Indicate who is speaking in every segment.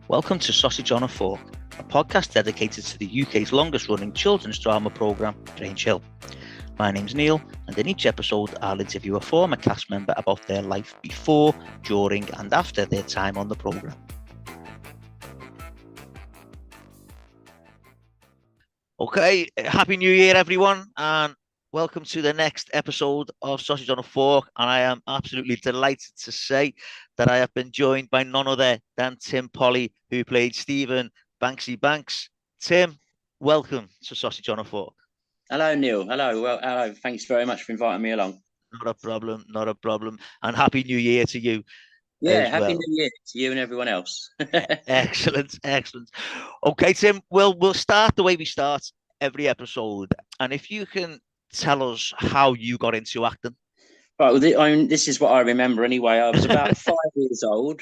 Speaker 1: Welcome to Sausage on a Fork, a podcast dedicated to the UK's longest running children's drama programme, Grange Hill. My name's Neil, and in each episode I'll interview a former cast member about their life before, during and after their time on the programme. Okay, Happy New Year everyone, and welcome to the next episode of Sausage on a Fork. And I am absolutely delighted to say that I have been joined by none other than Tim Polley, who played Steven Banksie Banks. Tim, welcome to Sausage on a Fork.
Speaker 2: Hello, Neil. Hello. Well, hello. Thanks very much for inviting me along.
Speaker 1: Not a problem, not a problem. And Happy New Year to you.
Speaker 2: Yeah, Happy New Year to you and everyone else.
Speaker 1: Excellent, excellent. Okay, Tim, we'll start the way we start every episode. And if you can tell us how you got into acting.
Speaker 2: Right, well, this is what I remember anyway. I was about 5 years old.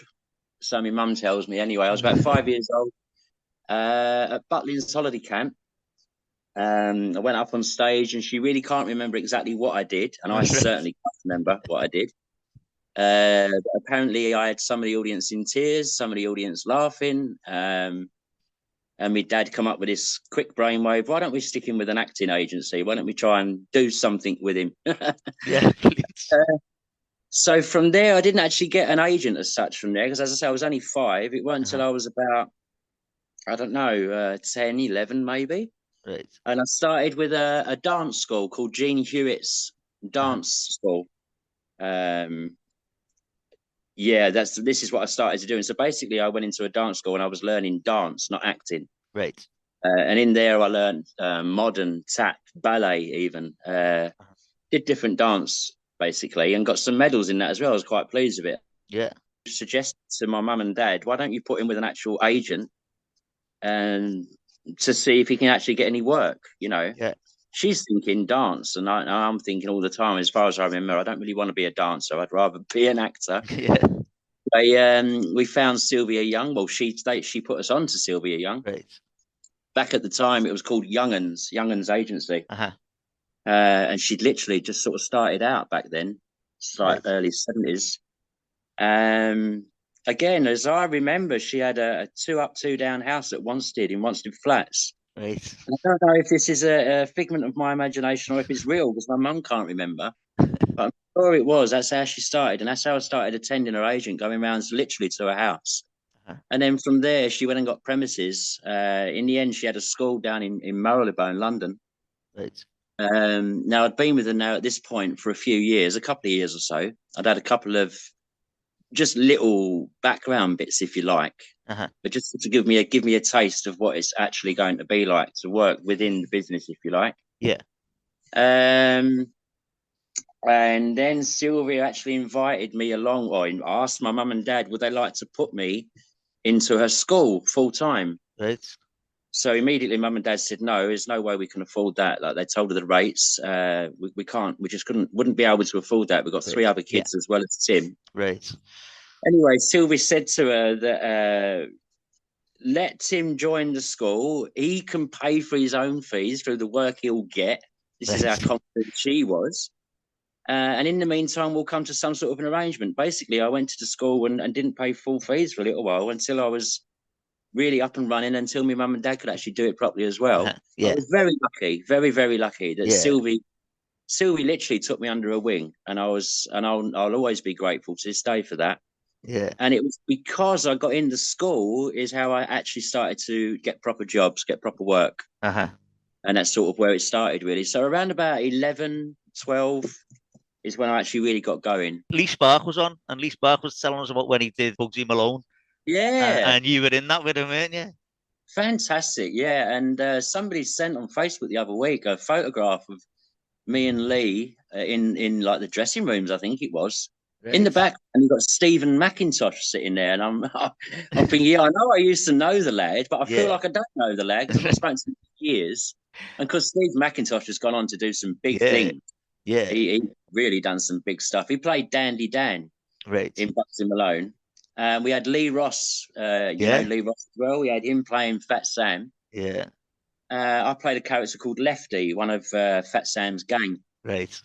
Speaker 2: So my mum tells me anyway. I was about 5 years old at Butlins holiday camp. I went up on stage and she really can't remember exactly what I did. And I certainly can't remember what I did. Apparently I had some of the audience in tears, some of the audience laughing. And my dad come up with this quick brainwave. Why don't we stick him with an acting agency? Why don't we try and do something with him?
Speaker 1: Yeah, please.
Speaker 2: So from there, I didn't actually get an agent as such from there, because as I say, I was only 5. It wasn't until I was about, I don't know, 10, 11 maybe.
Speaker 1: Right.
Speaker 2: And I started with a dance school called Jean Hewitt's Dance School. Yeah, this is what I started to do. And so basically I went into a dance school and I was learning dance, not acting.
Speaker 1: Right.
Speaker 2: And in there I learned modern, tap, ballet even. Did different dance basically and got some medals in that as well. I was quite pleased with it.
Speaker 1: Yeah.
Speaker 2: Suggested to my mum and dad, why don't you put him with an actual agent and to see if he can actually get any work, you know?
Speaker 1: Yeah.
Speaker 2: She's thinking dance, and I'm thinking all the time, as far as I remember, I don't really want to be a dancer. I'd rather be an actor.
Speaker 1: Yeah.
Speaker 2: We found Sylvia Young. Well, she put us on to Sylvia Young.
Speaker 1: Right.
Speaker 2: Back at the time, it was called Young'uns Agency. And she'd literally just sort of started out back then. It's like early 70s. Again, as I remember, she had a 2 up, 2 down house at Wanstead in Wanstead Flats.
Speaker 1: Right.
Speaker 2: I don't know if this is a figment of my imagination or if it's real, because my mum can't remember. But I'm sure it was. That's how she started. And that's how I started attending her agent, going around literally to her house. And then from there, she went and got premises. In the end, she had a school down in Marylebone, London.
Speaker 1: Right.
Speaker 2: Now, I'd been with her now at this point for a few years, a couple of years or so. I'd had a couple of just little background bits, if you like, but just to give me a taste of what it's actually going to be like to work within the business, if you like.
Speaker 1: Yeah.
Speaker 2: And then Sylvia actually invited me along, or asked my mum and dad would they like to put me into her school full time.
Speaker 1: Right.
Speaker 2: So immediately mum and dad said no, there's no way we can afford that. Like, they told her the rates, we can't, we just wouldn't be able to afford that. We've got 3 other kids as well as Tim.
Speaker 1: Right.
Speaker 2: Anyway, Sylvie said to her that let Tim join the school. He can pay for his own fees through the work he'll get. This is how confident she was. And in the meantime, we'll come to some sort of an arrangement. Basically, I went to the school and didn't pay full fees for a little while until I was really up and running, until my mum and dad could actually do it properly as well. I was very lucky, very, very lucky that Sylvie literally took me under her wing, and I'll always be grateful to this day for that.
Speaker 1: Yeah.
Speaker 2: And it was because I got into school is how I actually started to get proper jobs, get proper work. And that's sort of where it started, really. So around about 11, 12 is when I actually really got going.
Speaker 1: Lee Spark was on, and Lee Spark was telling us about when he did Bugsy Malone.
Speaker 2: Yeah.
Speaker 1: And you were in that with him, weren't you?
Speaker 2: Fantastic, yeah. And somebody sent on Facebook the other week a photograph of me and Lee in like the dressing rooms, I think it was. Right. In the back, and you've got Stephen McIntosh sitting there, and I'm thinking, yeah, I know I used to know the lad, but I feel like I don't know the lad because I've not spoken to him for years. And because Steve McIntosh has gone on to do some big things, he really done some big stuff. He played Dandy Dan, in Bugsy Malone. We had Lee Ross, know Lee Ross as well. We had him playing Fat Sam.
Speaker 1: Yeah.
Speaker 2: I played a character called Lefty, one of Fat Sam's gang.
Speaker 1: Right.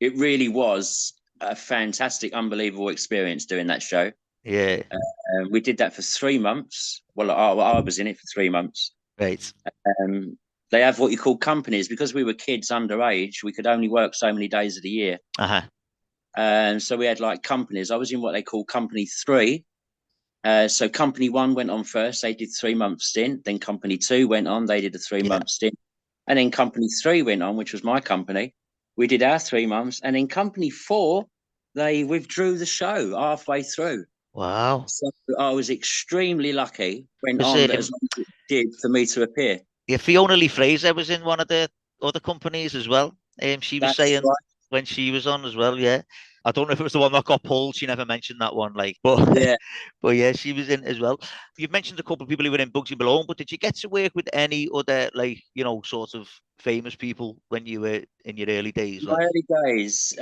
Speaker 2: It really was a fantastic, unbelievable experience doing that show.
Speaker 1: Yeah.
Speaker 2: We did that for 3 months. Well, I was in it for 3 months.
Speaker 1: Right.
Speaker 2: Um, they have what you call companies because we were kids underage. We could only work so many days of the year.
Speaker 1: Uh-huh.
Speaker 2: And so we had like companies. I was in what they call company 3. So company 1 went on first. They did 3 months stint. Then company 2 went on. They did a 3 month stint. And then company 3 went on, which was my company. We did our 3 months. And then company 4, they withdrew the show halfway through.
Speaker 1: Wow.
Speaker 2: So I was extremely lucky. Went
Speaker 1: Was
Speaker 2: on as long as it did for me to appear.
Speaker 1: yeah, Fiona Lee Fraser was in one of the other companies as well. She was
Speaker 2: That's
Speaker 1: saying
Speaker 2: right.
Speaker 1: when she was on as well, yeah. I don't know if it was the one that got pulled. She never mentioned that one, like, but
Speaker 2: Yeah.
Speaker 1: but yeah, she was in as well. You've mentioned a couple of people who were in Bugsy Malone, but did you get to work with any other, like, sort of famous people when you were in your early days?
Speaker 2: My
Speaker 1: Like,
Speaker 2: early days.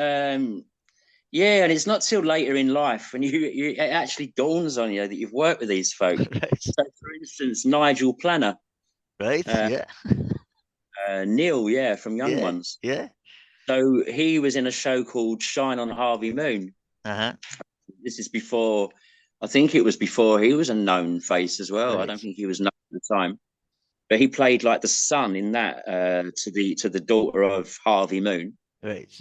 Speaker 2: Yeah, and it's not till later in life when it actually dawns on you that you've worked with these folk.
Speaker 1: right,
Speaker 2: So, for instance, Nigel Planner,
Speaker 1: right,
Speaker 2: uh,
Speaker 1: yeah,
Speaker 2: Neil, yeah, from Young
Speaker 1: yeah,
Speaker 2: Ones.
Speaker 1: yeah,
Speaker 2: So he was in a show called Shine on Harvey Moon.
Speaker 1: uh-huh,
Speaker 2: This is before, I think it was before he was a known face as well. I
Speaker 1: right,
Speaker 2: don't think he was known at the time, but he played like the son in that to the daughter of Harvey Moon.
Speaker 1: right,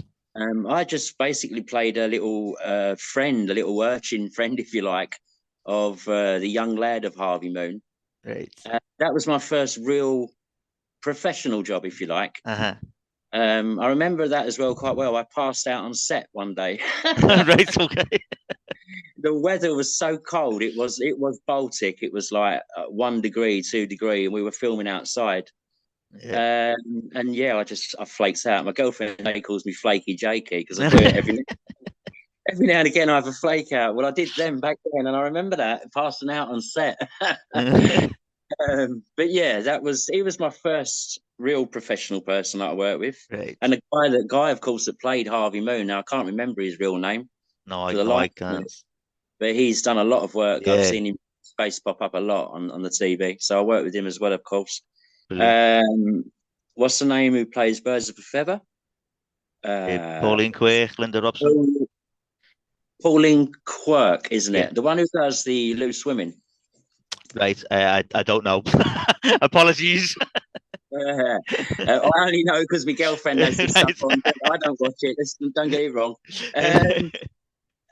Speaker 2: I just basically played a little friend, a little urchin friend, if you like, of the young lad of Harvey Moon.
Speaker 1: right,
Speaker 2: That was my first real professional job, if you like.
Speaker 1: uh-huh,
Speaker 2: I remember that as well quite well. I passed out on set one day.
Speaker 1: right, okay,
Speaker 2: The weather was so cold. It was Baltic. It was like 1 degree, 2 degree, and we were filming outside.
Speaker 1: yeah.
Speaker 2: And yeah, I flaked out. My girlfriend calls me Flaky Jakey because I do it every now and again. I have a flake out. Well, I did them back then, and I remember that passing out on set. But yeah, he was my first real professional person that I worked with,
Speaker 1: Right.
Speaker 2: and the guy, of course, that played Harvey Moon. Now I can't remember his real name
Speaker 1: No,
Speaker 2: for the
Speaker 1: I
Speaker 2: life of me,
Speaker 1: can't.
Speaker 2: but he's done a lot of work. I've
Speaker 1: Yeah,
Speaker 2: seen him face pop up a lot on the TV, so I worked with him as well, of course.
Speaker 1: brilliant.
Speaker 2: Um, what's the name who plays Birds of a Feather?
Speaker 1: Pauline Quirk, Linda Robson.
Speaker 2: Paul- Pauline Quirk, isn't
Speaker 1: Yeah,
Speaker 2: it? The one who does the loose swimming.
Speaker 1: right. I don't know. Apologies.
Speaker 2: I only know because my girlfriend has this stuff
Speaker 1: Right.
Speaker 2: on. I don't watch it. Don't get it wrong.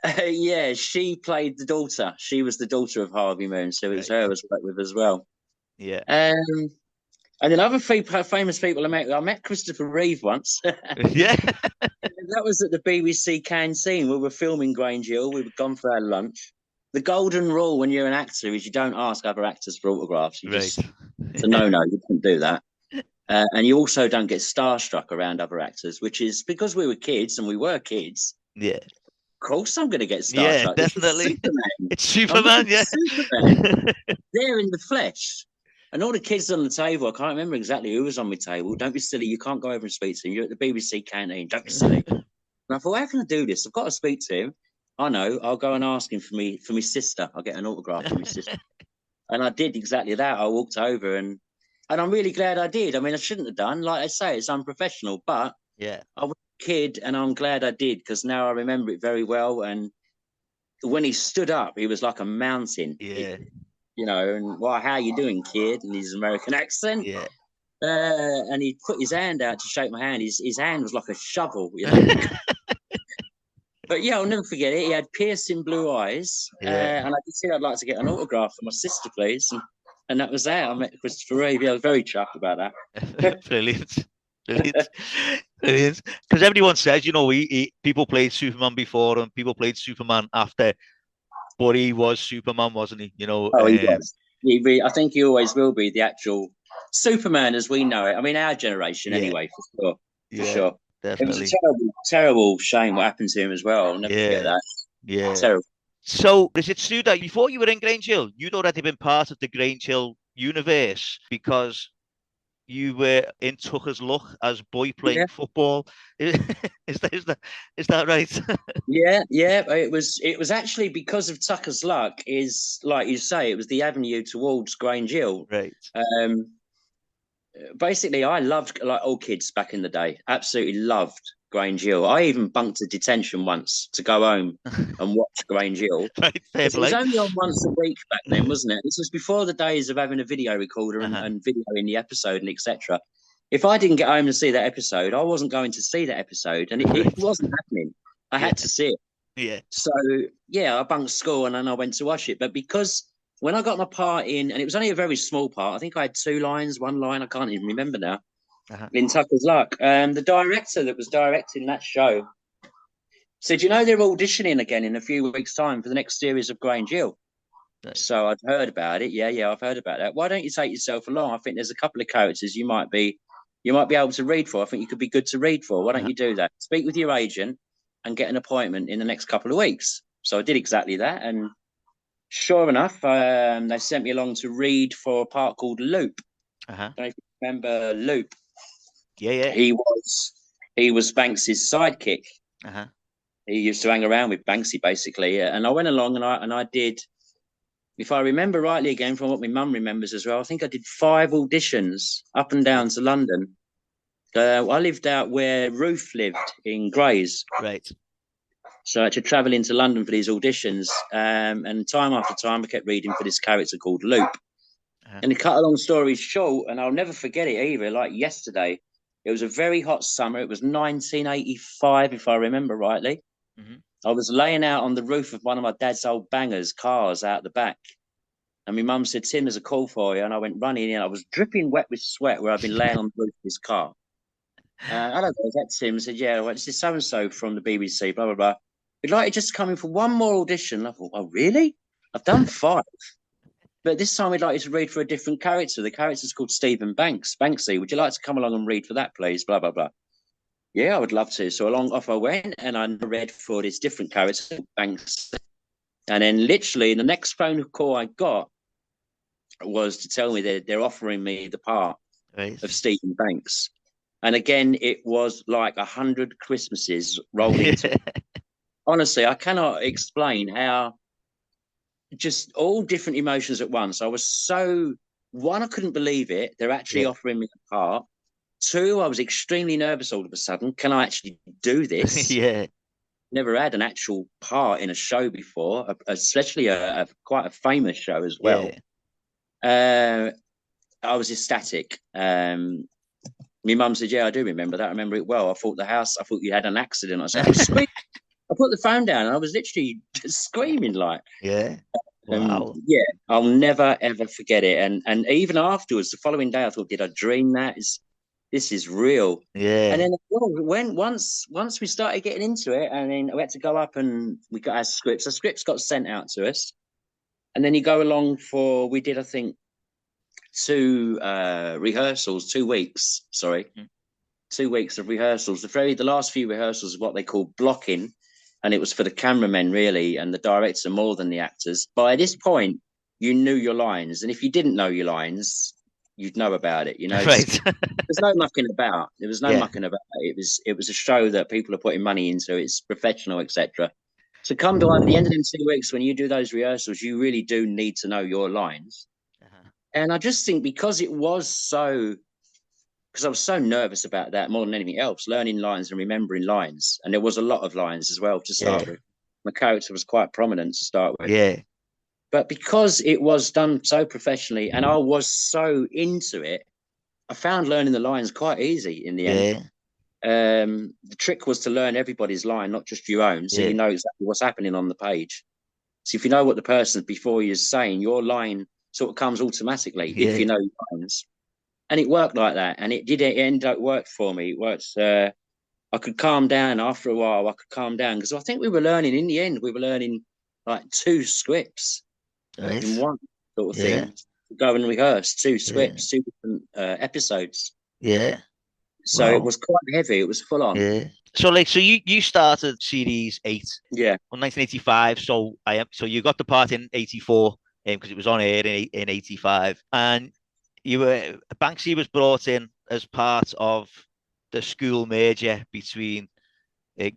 Speaker 2: Yeah, she played the daughter. She was the daughter of Harvey Moon, so it was
Speaker 1: Right.
Speaker 2: her I was worked with as well.
Speaker 1: Yeah.
Speaker 2: Um, and then other famous people I met Christopher Reeve once.
Speaker 1: Yeah.
Speaker 2: That was at the BBC canteen. We were filming Grange Hill. We were gone for our lunch. The golden rule when you're an actor is you don't ask other actors for autographs.
Speaker 1: Right.
Speaker 2: It's a no-no. You can't do that. And you also don't get starstruck around other actors, which is because we were kids and we were kids.
Speaker 1: Yeah.
Speaker 2: Of course, I'm going to get
Speaker 1: Yeah,
Speaker 2: starstruck. This is
Speaker 1: definitely.
Speaker 2: Superman.
Speaker 1: It's
Speaker 2: I'm
Speaker 1: Superman,
Speaker 2: looking
Speaker 1: yeah.
Speaker 2: Superman there in the flesh. And all the kids on the table, I can't remember exactly who was on my table. Don't be silly. You can't go over and speak to him. You're at the BBC canteen. Don't be silly. And I thought, how can I do this? I've got to speak to him. I know. I'll go and ask him for my sister. I'll get an autograph from my sister. And I did exactly that. I walked over and I'm really glad I did. I mean, I shouldn't have done. Like I say, it's unprofessional, but
Speaker 1: Yeah.
Speaker 2: I was a kid and I'm glad I did because now I remember it very well. And when he stood up, he was like a mountain.
Speaker 1: Yeah.
Speaker 2: And well, how you doing, kid? In his American accent.
Speaker 1: Yeah.
Speaker 2: And he put his hand out to shake my hand. His hand was like a shovel. But yeah, I'll never forget it. He had piercing blue eyes,
Speaker 1: Yeah.
Speaker 2: and I just said I'd like to get an autograph for my sister, please. And that was that. I met Christopher Reeve. Yeah, I was very chuffed about that.
Speaker 1: Brilliant. Brilliant. Brilliant. Because everyone says, people played Superman before and people played Superman after, but he was Superman, wasn't he?
Speaker 2: Oh, he was. I think he always will be the actual Superman as we know it. I mean, our generation,
Speaker 1: yeah.
Speaker 2: anyway, for sure. For
Speaker 1: Yeah.
Speaker 2: sure. It was a
Speaker 1: Definitely.
Speaker 2: terrible, terrible shame what happened to him as well. I'll never forget
Speaker 1: Yeah.
Speaker 2: that.
Speaker 1: Yeah.
Speaker 2: Terrible.
Speaker 1: So is it true that before you were in Grange Hill, you'd already been part of the Grange Hill universe because you were in Tucker's Luck as boy playing
Speaker 2: Yeah.
Speaker 1: football? Is that right?
Speaker 2: Yeah, yeah. It was actually because of Tucker's Luck, is like you say, it was the avenue towards Grange Hill.
Speaker 1: Right.
Speaker 2: Basically, I loved, like all kids back in the day, absolutely loved Grange Hill. I even bunked a detention once to go home and watch Grange Hill.
Speaker 1: Right, fair
Speaker 2: It was
Speaker 1: play.
Speaker 2: only on once a week back then, wasn't it? This was before the days of having a video recorder and videoing the episode and etc. If I didn't get home and see that episode, I wasn't going to see that episode, and it wasn't happening. I had to see it.
Speaker 1: Yeah.
Speaker 2: So yeah, I bunked school and then I went to watch it. But because when I got my part in, and it was only a very small part, I think I had 2 lines, 1 line, I can't even remember now. In Tucker's Luck, the director that was directing that show said, "You know, they're auditioning again in a few weeks' time for the next series of Grange Hill." Right. So I'd heard about it. Yeah, I've heard about that. Why don't you take yourself along? I think there's a couple of characters you might be able to read for. I think you could be good to read for. Why don't you do that? Speak with your agent and get an appointment in the next couple of weeks. So I did exactly that, and sure enough, they sent me along to read for a part called Loop. I don't know if you remember Loop.
Speaker 1: Yeah.
Speaker 2: He was Banksy's sidekick. He used to hang around with Banksy basically, and I went along and I did, if I remember rightly again from what my mum remembers as well, I think I did 5 auditions up and down to London. I lived out where Ruth lived in Grays.
Speaker 1: Right.
Speaker 2: So I had to travel into London for these auditions, and time after time I kept reading for this character called Loop. And to cut a long story short, and I'll never forget it either, like yesterday, it was a very hot summer. It was 1985, if I remember rightly. I was laying out on the roof of one of my dad's old bangers cars out the back. And my mum said, "Tim, there's a call for you." And I went running in. I was dripping wet with sweat where I'd been laying on the roof of his car. I don't know, is that Tim? I said, "Yeah, well, this is so-and-so from the BBC, blah, blah, blah. We'd like you just to come in for one more audition." I thought, "Oh, really? I've done 5. But this time we'd like you to read for a different character. The character's called Steven Banksie. Would you like to come along and read for that, please? Blah, blah, blah." Yeah, I would love to. So off I went, and I read for this different character, Banks. And then literally the next phone call I got was to tell me that they're offering me the part of Stephen Banks. And again, it was like 100 Christmases rolled into it. Honestly, I cannot explain how, just all different emotions at once. I was so, one, I couldn't believe it. They're actually offering me a part. 2, I was extremely nervous all of a sudden. Can I actually do this? Never had an actual part in a show before, especially a quite a famous show as well. I was ecstatic. My mum said, "Yeah, I do remember that. I remember it well. I thought you had an accident." I said, "I was screaming." I put the phone down and I was literally just screaming like.
Speaker 1: Wow.
Speaker 2: Yeah, I'll never ever forget it. And even afterwards, the following day, I thought, did I dream that? This is real. And then once we started getting into it, and then we had to go up and we got our scripts. The scripts got sent out to us, and then you go along for, we did, I think, 2 rehearsals, 2 weeks. Sorry, 2 weeks of rehearsals. The last few rehearsals is what they call blocking, and it was for the cameramen really, and the director more than the actors. By this point, you knew your lines, and if you didn't know your lines, you'd know about it. You know,
Speaker 1: right.
Speaker 2: There's no mucking about. There was no mucking about. It was a show that people are putting money into. It's professional, etc. So come to the end of them 2 weeks, when you do those rehearsals, you really do need to know your lines. And I just think because I was so nervous about that more than anything else, learning lines and remembering lines. And there was a lot of lines as well to start with. My character was quite prominent to start with. But because it was done so professionally and I was so into it, I found learning the lines quite easy in the end. The trick was to learn everybody's line, not just your own, so you know exactly what's happening on the page. So if you know what the person before you is saying, your line sort of comes automatically if you know your lines. And it worked like that, and it ended up worked for me. It worked. I could calm down after a while. I could calm down because I think we were learning. In the end, we were learning like 2 scripts in one sort of thing. Go and rehearse 2 scripts, 2 different episodes. So it was quite heavy. It was full on.
Speaker 1: So you started series 8. On 1985. So you got the part in 84 because it was on air in 85, and Banksy was brought in as part of the school merger between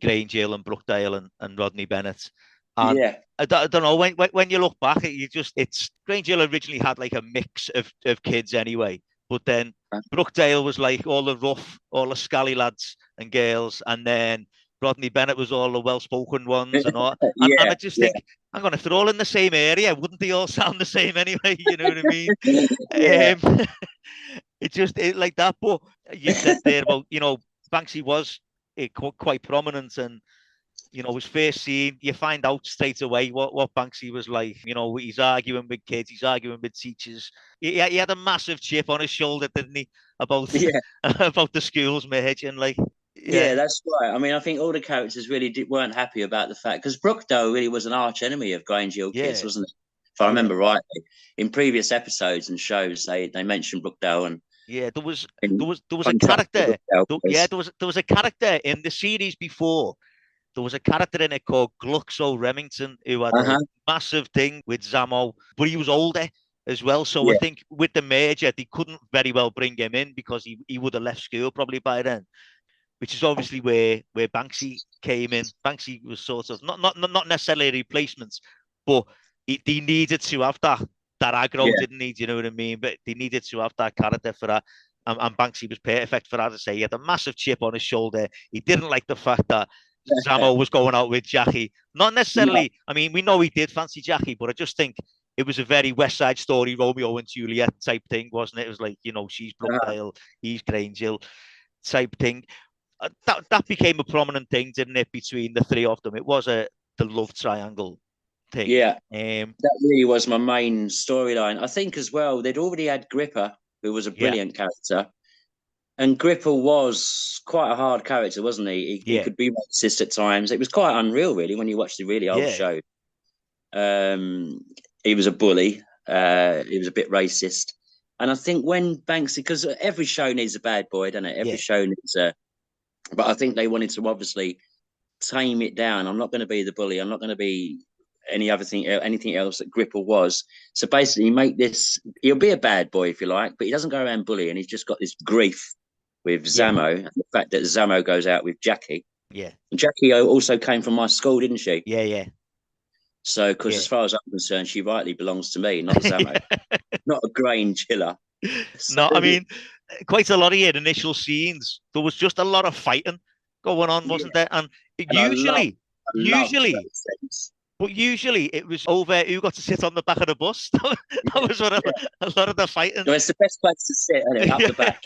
Speaker 1: Grange Hill and Brookdale and Rodney Bennett. And I don't know, when you look back, it's Grange Hill originally had like a mix of kids anyway, But then Brookdale was like all the rough, all the scally lads and girls, and then Rodney Bennett was all the well-spoken ones and all. And I just think, hang on, if they're all in the same area, wouldn't they all sound the same anyway? You know what I mean?
Speaker 2: Yeah.
Speaker 1: It like that. But you said there about, Banksy was quite prominent, and his first scene, you find out straight away what Banksy was like. He's arguing with kids, he's arguing with teachers. He had a massive chip on his shoulder, didn't he, about about the schools merging, like.
Speaker 2: Yeah, that's right. I mean, I think all the characters really weren't happy about the fact, because Brookdale really was an arch enemy of Grange Hill kids, wasn't it? If I remember rightly, in previous episodes and shows, they mentioned Brookdale, and
Speaker 1: there was a character. There was a character in the series before. There was a character in it called Gluxo Remington who had a massive thing with Zamo, but he was older as well. So I think with the merger, they couldn't very well bring him in because he would have left school probably by then, which is obviously where Banksy came in. Banksy was sort of not necessarily a replacement, but they needed to have that aggro, didn't he? Do you know what I mean? But they needed to have that character for that. And Banksy was perfect for that. To say he had a massive chip on his shoulder. He didn't like the fact that Zamo was going out with Jackie. Not necessarily. I mean, we know he did fancy Jackie, but I just think it was a very West Side Story, Romeo and Juliet type thing, wasn't it? It was like, she's Brookdale, he's Grange Hill type thing. That became a prominent thing, didn't it, between the three of them? It was the love triangle thing.
Speaker 2: Yeah, that really was my main storyline. I think as well, they'd already had Gripper, who was a brilliant character. And Gripper was quite a hard character, wasn't he? He could be racist at times. It was quite unreal, really, when you watch the really old show. He was a bully. He was a bit racist. And I think when Banksy, because every show needs a bad boy, doesn't it? Every show needs a... But I think they wanted to obviously tame it down. I'm not going to be the bully. I'm not going to be anything else that Gripper was. So basically, make this... He'll be a bad boy, if you like, but he doesn't go around bullying. He's just got this grief with Zamo, and the fact that Zamo goes out with Jackie.
Speaker 1: Yeah.
Speaker 2: And Jackie also came from my school, didn't she?
Speaker 1: Yeah.
Speaker 2: So, because as far as I'm concerned, she rightly belongs to me, not Zamo. Not a Grange Hiller.
Speaker 1: No, I mean, quite a lot of your initial scenes, there was just a lot of fighting going on, wasn't there? And usually, it was over who got to sit on the back of the bus. That was a lot of the fighting.
Speaker 2: No, it's the best place to sit, isn't it? Up the back.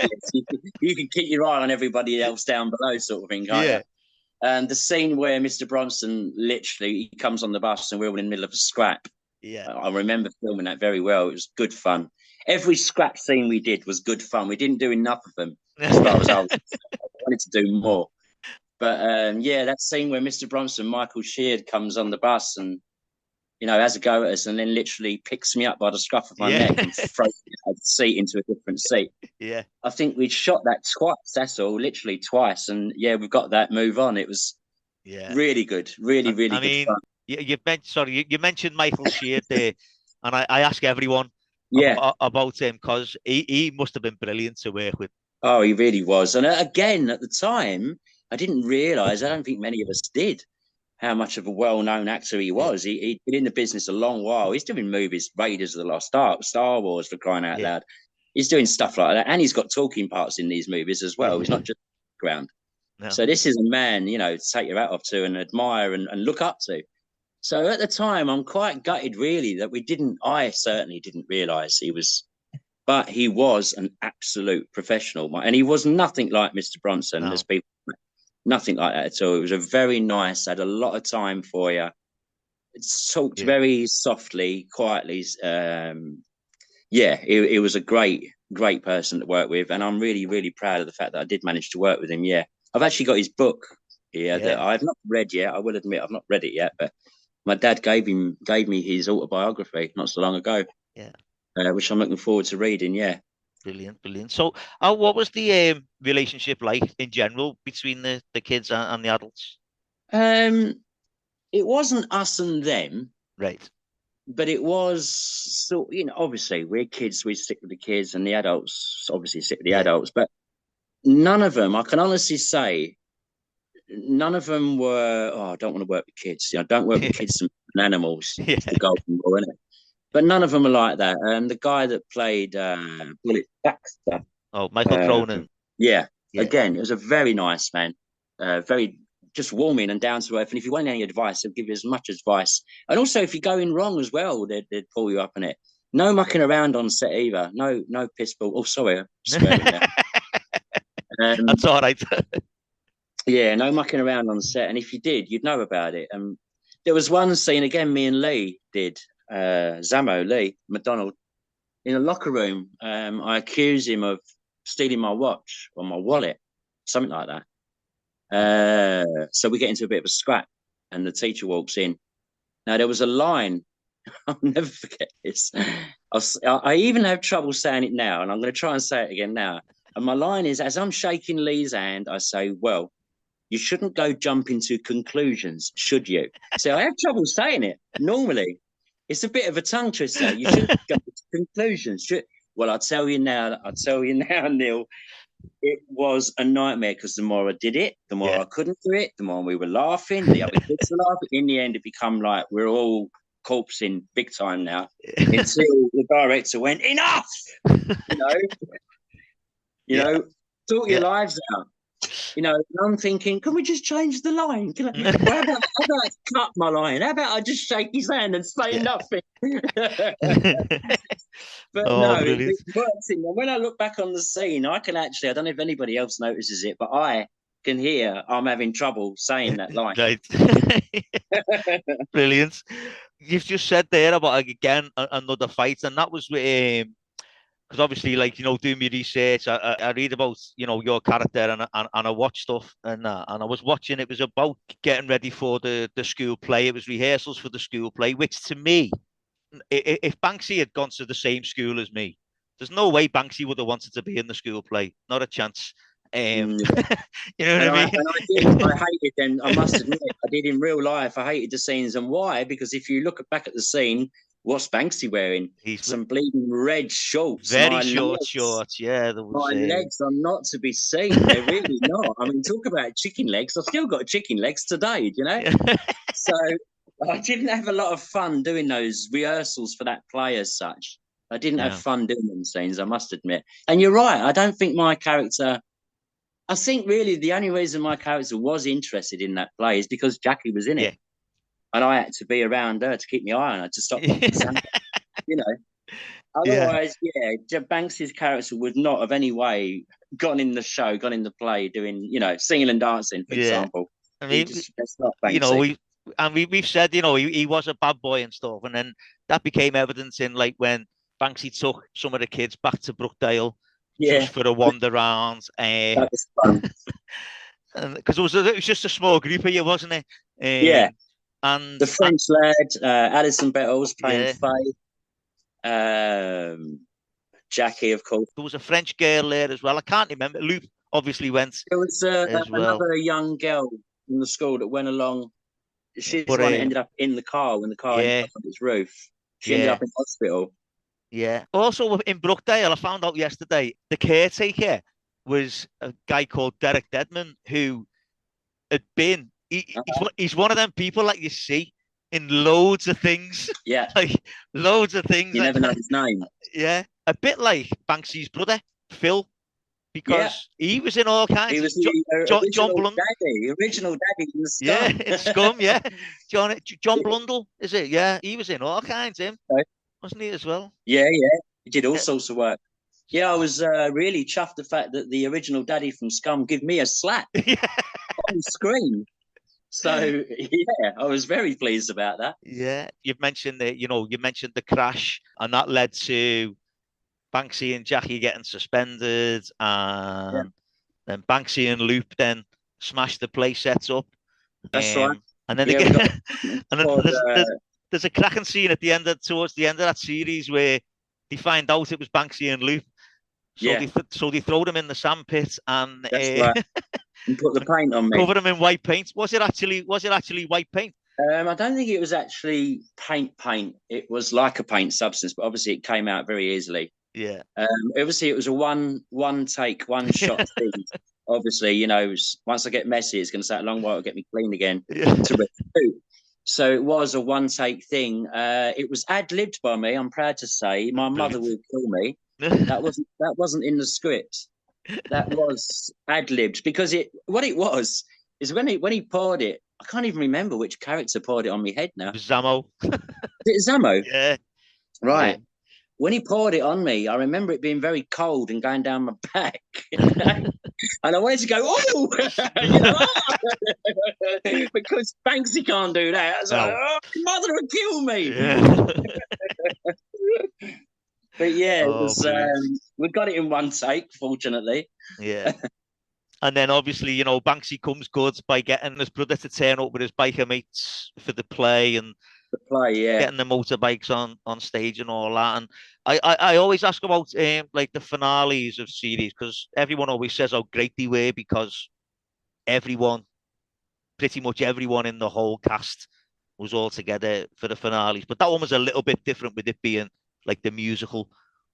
Speaker 2: You can keep your eye on everybody else down below, sort of thing, can't you? And the scene where Mr. Bronson literally, he comes on the bus and we're all in the middle of a scrap.
Speaker 1: Yeah.
Speaker 2: I remember filming that very well. It was good fun. Every scrap scene we did was good fun. We didn't do enough of them as far as I wanted to do more. But that scene where Mr. Bronson, Michael Sheard, comes on the bus and, has a go at us and then literally picks me up by the scruff of my neck and throws me out of the seat into a different seat.
Speaker 1: Yeah.
Speaker 2: I think we'd shot that twice, that's all, literally twice. And we've got that move on. It was really good, really good fun.
Speaker 1: You mentioned Michael Sheard there, and I ask everyone about him because he must have been brilliant to work with.
Speaker 2: Oh, he really was. And again, at the time, I didn't realise, I don't think many of us did, how much of a well-known actor he was. He'd been in the business a long while. He's doing movies, Raiders of the Lost Ark, Star Wars, for crying out loud. He's doing stuff like that. And he's got talking parts in these movies as well. He's not just background. No. So this is a man, to take your hat off to and admire and look up to. So at the time, I'm quite gutted, really, that I certainly didn't realise he was, but he was an absolute professional. And he was nothing like Mr. Bronson, as people, nothing like that at all. It was a very nice, had a lot of time for you. It talked very softly, quietly. It was a great person to work with. And I'm really, really proud of the fact that I did manage to work with him. Yeah. I've actually got his book here that I've not read yet. I will admit I've not read it yet, but my dad gave me his autobiography not so long ago. Yeah. Which I'm looking forward to reading. Yeah.
Speaker 1: Brilliant. So, what was the relationship like in general between the kids and the adults?
Speaker 2: It wasn't us and them,
Speaker 1: right?
Speaker 2: But it was obviously we're kids, we stick with the kids, and the adults obviously stick with the adults. But none of them, I can honestly say, none of them were. Oh, I don't want to work with kids. Don't work with kids and animals. It's the golden rule, isn't it? but none of them are like that. The guy that played Bullet Baxter,
Speaker 1: Oh, Michael
Speaker 2: uh,
Speaker 1: Cronin.
Speaker 2: yeah,
Speaker 1: Yeah.
Speaker 2: again, it was a very nice man, very just warming and down to earth. And if you want any advice, they'll give you as much advice. And also, if you're going wrong as well, they'd pull you up in it. No mucking around on set either. No piss ball. Oh, sorry, I'm swearing there.
Speaker 1: That's all right.
Speaker 2: Yeah, no mucking around on set. And if you did, you'd know about it. There was one scene again. Me and Lee did. Zamo Lee McDonald in a locker room. I accused him of stealing my watch or my wallet, something like that. So we get into a bit of a scrap, and the teacher walks in. Now there was a line. I'll never forget this. I even have trouble saying it now, and I'm going to try and say it again now. And my line is, as I'm shaking Lee's hand, I say, "Well, you shouldn't go jumping to conclusions, should you?" So I have trouble saying it. Normally, it's a bit of a tongue twister. You shouldn't go to conclusions. Well, I'll tell you now, Neil. It was a nightmare because the more I did it, the more I couldn't do it, the more we were laughing, the other kids were laughing. In the end, it became like we're all corpsing big time now until the director went, enough! You know, sort your lives out. And I'm thinking, can we just change the line? How about cut my line? How about I just shake his hand and say nothing? But no, it works. When I look back on the scene, I can actually, I don't know if anybody else notices it, but I can hear I'm having trouble saying that line.
Speaker 1: Right. Brilliant. You've just said there about, again, another fight, and that was with because obviously, like, doing my research, I read about, your character, and I watch stuff, and I was watching. It was about getting ready for the school play. It was rehearsals for the school play, which to me, if Banksy had gone to the same school as me, there's no way Banksy would have wanted to be in the school play. Not a chance. You know what I mean?
Speaker 2: I hated them. I must admit, I did in real life. I hated the scenes, and why? Because if you look back at the scene, what's Banksy wearing? Some bleeding red shorts.
Speaker 1: Very short shorts. Yeah,
Speaker 2: my legs are not to be seen. They're really not. I mean, talk about chicken legs. I've still got chicken legs today, So I didn't have a lot of fun doing those rehearsals for that play as such. I didn't have fun doing them scenes, I must admit. And you're right. I don't think my character... I think really the only reason my character was interested in that play is because Jackie was in it. And I had to be around her to keep my eye on her, to stop Otherwise, Banksy's character would not have any way gone in the show, gone in the play, doing, singing and dancing, for example.
Speaker 1: I mean, we've said, he was a bad boy and stuff. And then that became evident in, like, when Banksy took some of the kids back to Brookdale just for a wander around.
Speaker 2: That was fun.
Speaker 1: Because it was just a small group of you, wasn't it? And
Speaker 2: the French lad, Alison Bettles playing Faye. Jackie, of course.
Speaker 1: There was a French girl there as well. I can't remember. Luke obviously went.
Speaker 2: There was another young girl from the school that went along. She's the one that ended up in the car when the car ended up on its roof. She ended up in hospital.
Speaker 1: Yeah. Also in Brookdale, I found out yesterday, the caretaker was a guy called Derek Deadman, who had been. He's one of them people that you see in loads of things.
Speaker 2: Yeah.
Speaker 1: Like loads of things.
Speaker 2: You never know his name.
Speaker 1: Yeah. A bit like Banksy's brother, Phil, because he was in all kinds.
Speaker 2: He was John Blundell. The original daddy in the Scum.
Speaker 1: Yeah, it's Scum, yeah. John Blundell, is it? Yeah, he was in all kinds, him. Wasn't he as well?
Speaker 2: Yeah. He did all sorts of work. Yeah, I was really chuffed the fact that the original daddy from Scum gave me a slap on screen. So I was very pleased about that.
Speaker 1: Yeah, you've mentioned the crash, and that led to Banksy and Jackie getting suspended, and then Banksy and Loop then smashed the play sets up.
Speaker 2: That's right.
Speaker 1: And then there's a cracking scene at towards the end of that series where they find out it was Banksy and Loop. So they throw them in the sandpit and
Speaker 2: that's right. And put the paint on me.
Speaker 1: Cover them in white paint. Was it actually white paint?
Speaker 2: I don't think it was actually paint. It was like a paint substance, but obviously it came out very easily.
Speaker 1: Yeah.
Speaker 2: Obviously it was a one take, one shot thing. Obviously, once I get messy, it's going to take a long while to get me clean again. So it was a one-take thing. It was ad-libbed by me, I'm proud to say. My mother will kill me. That wasn't in the script. That was ad-libbed, because what it was is when he poured it, I can't even remember which character poured it on my head now.
Speaker 1: Zammo.
Speaker 2: Is it Zammo?
Speaker 1: Yeah.
Speaker 2: Right.
Speaker 1: Yeah.
Speaker 2: When he poured it on me, I remember it being very cold and going down my back. And I wanted to go, oh, because Banksy can't do that. I was like, oh, mother would kill me.
Speaker 1: Yeah.
Speaker 2: But yeah, it was. We got it in one take, fortunately.
Speaker 1: Yeah. And then obviously, Banksy comes good by getting his brother to turn up with his biker mates for the play and getting the motorbikes on stage and all that. And I always ask about like the finales of series, because everyone always says how great they were, because pretty much everyone in the whole cast was all together for the finales. But that one was a little bit different, with it being like the musical,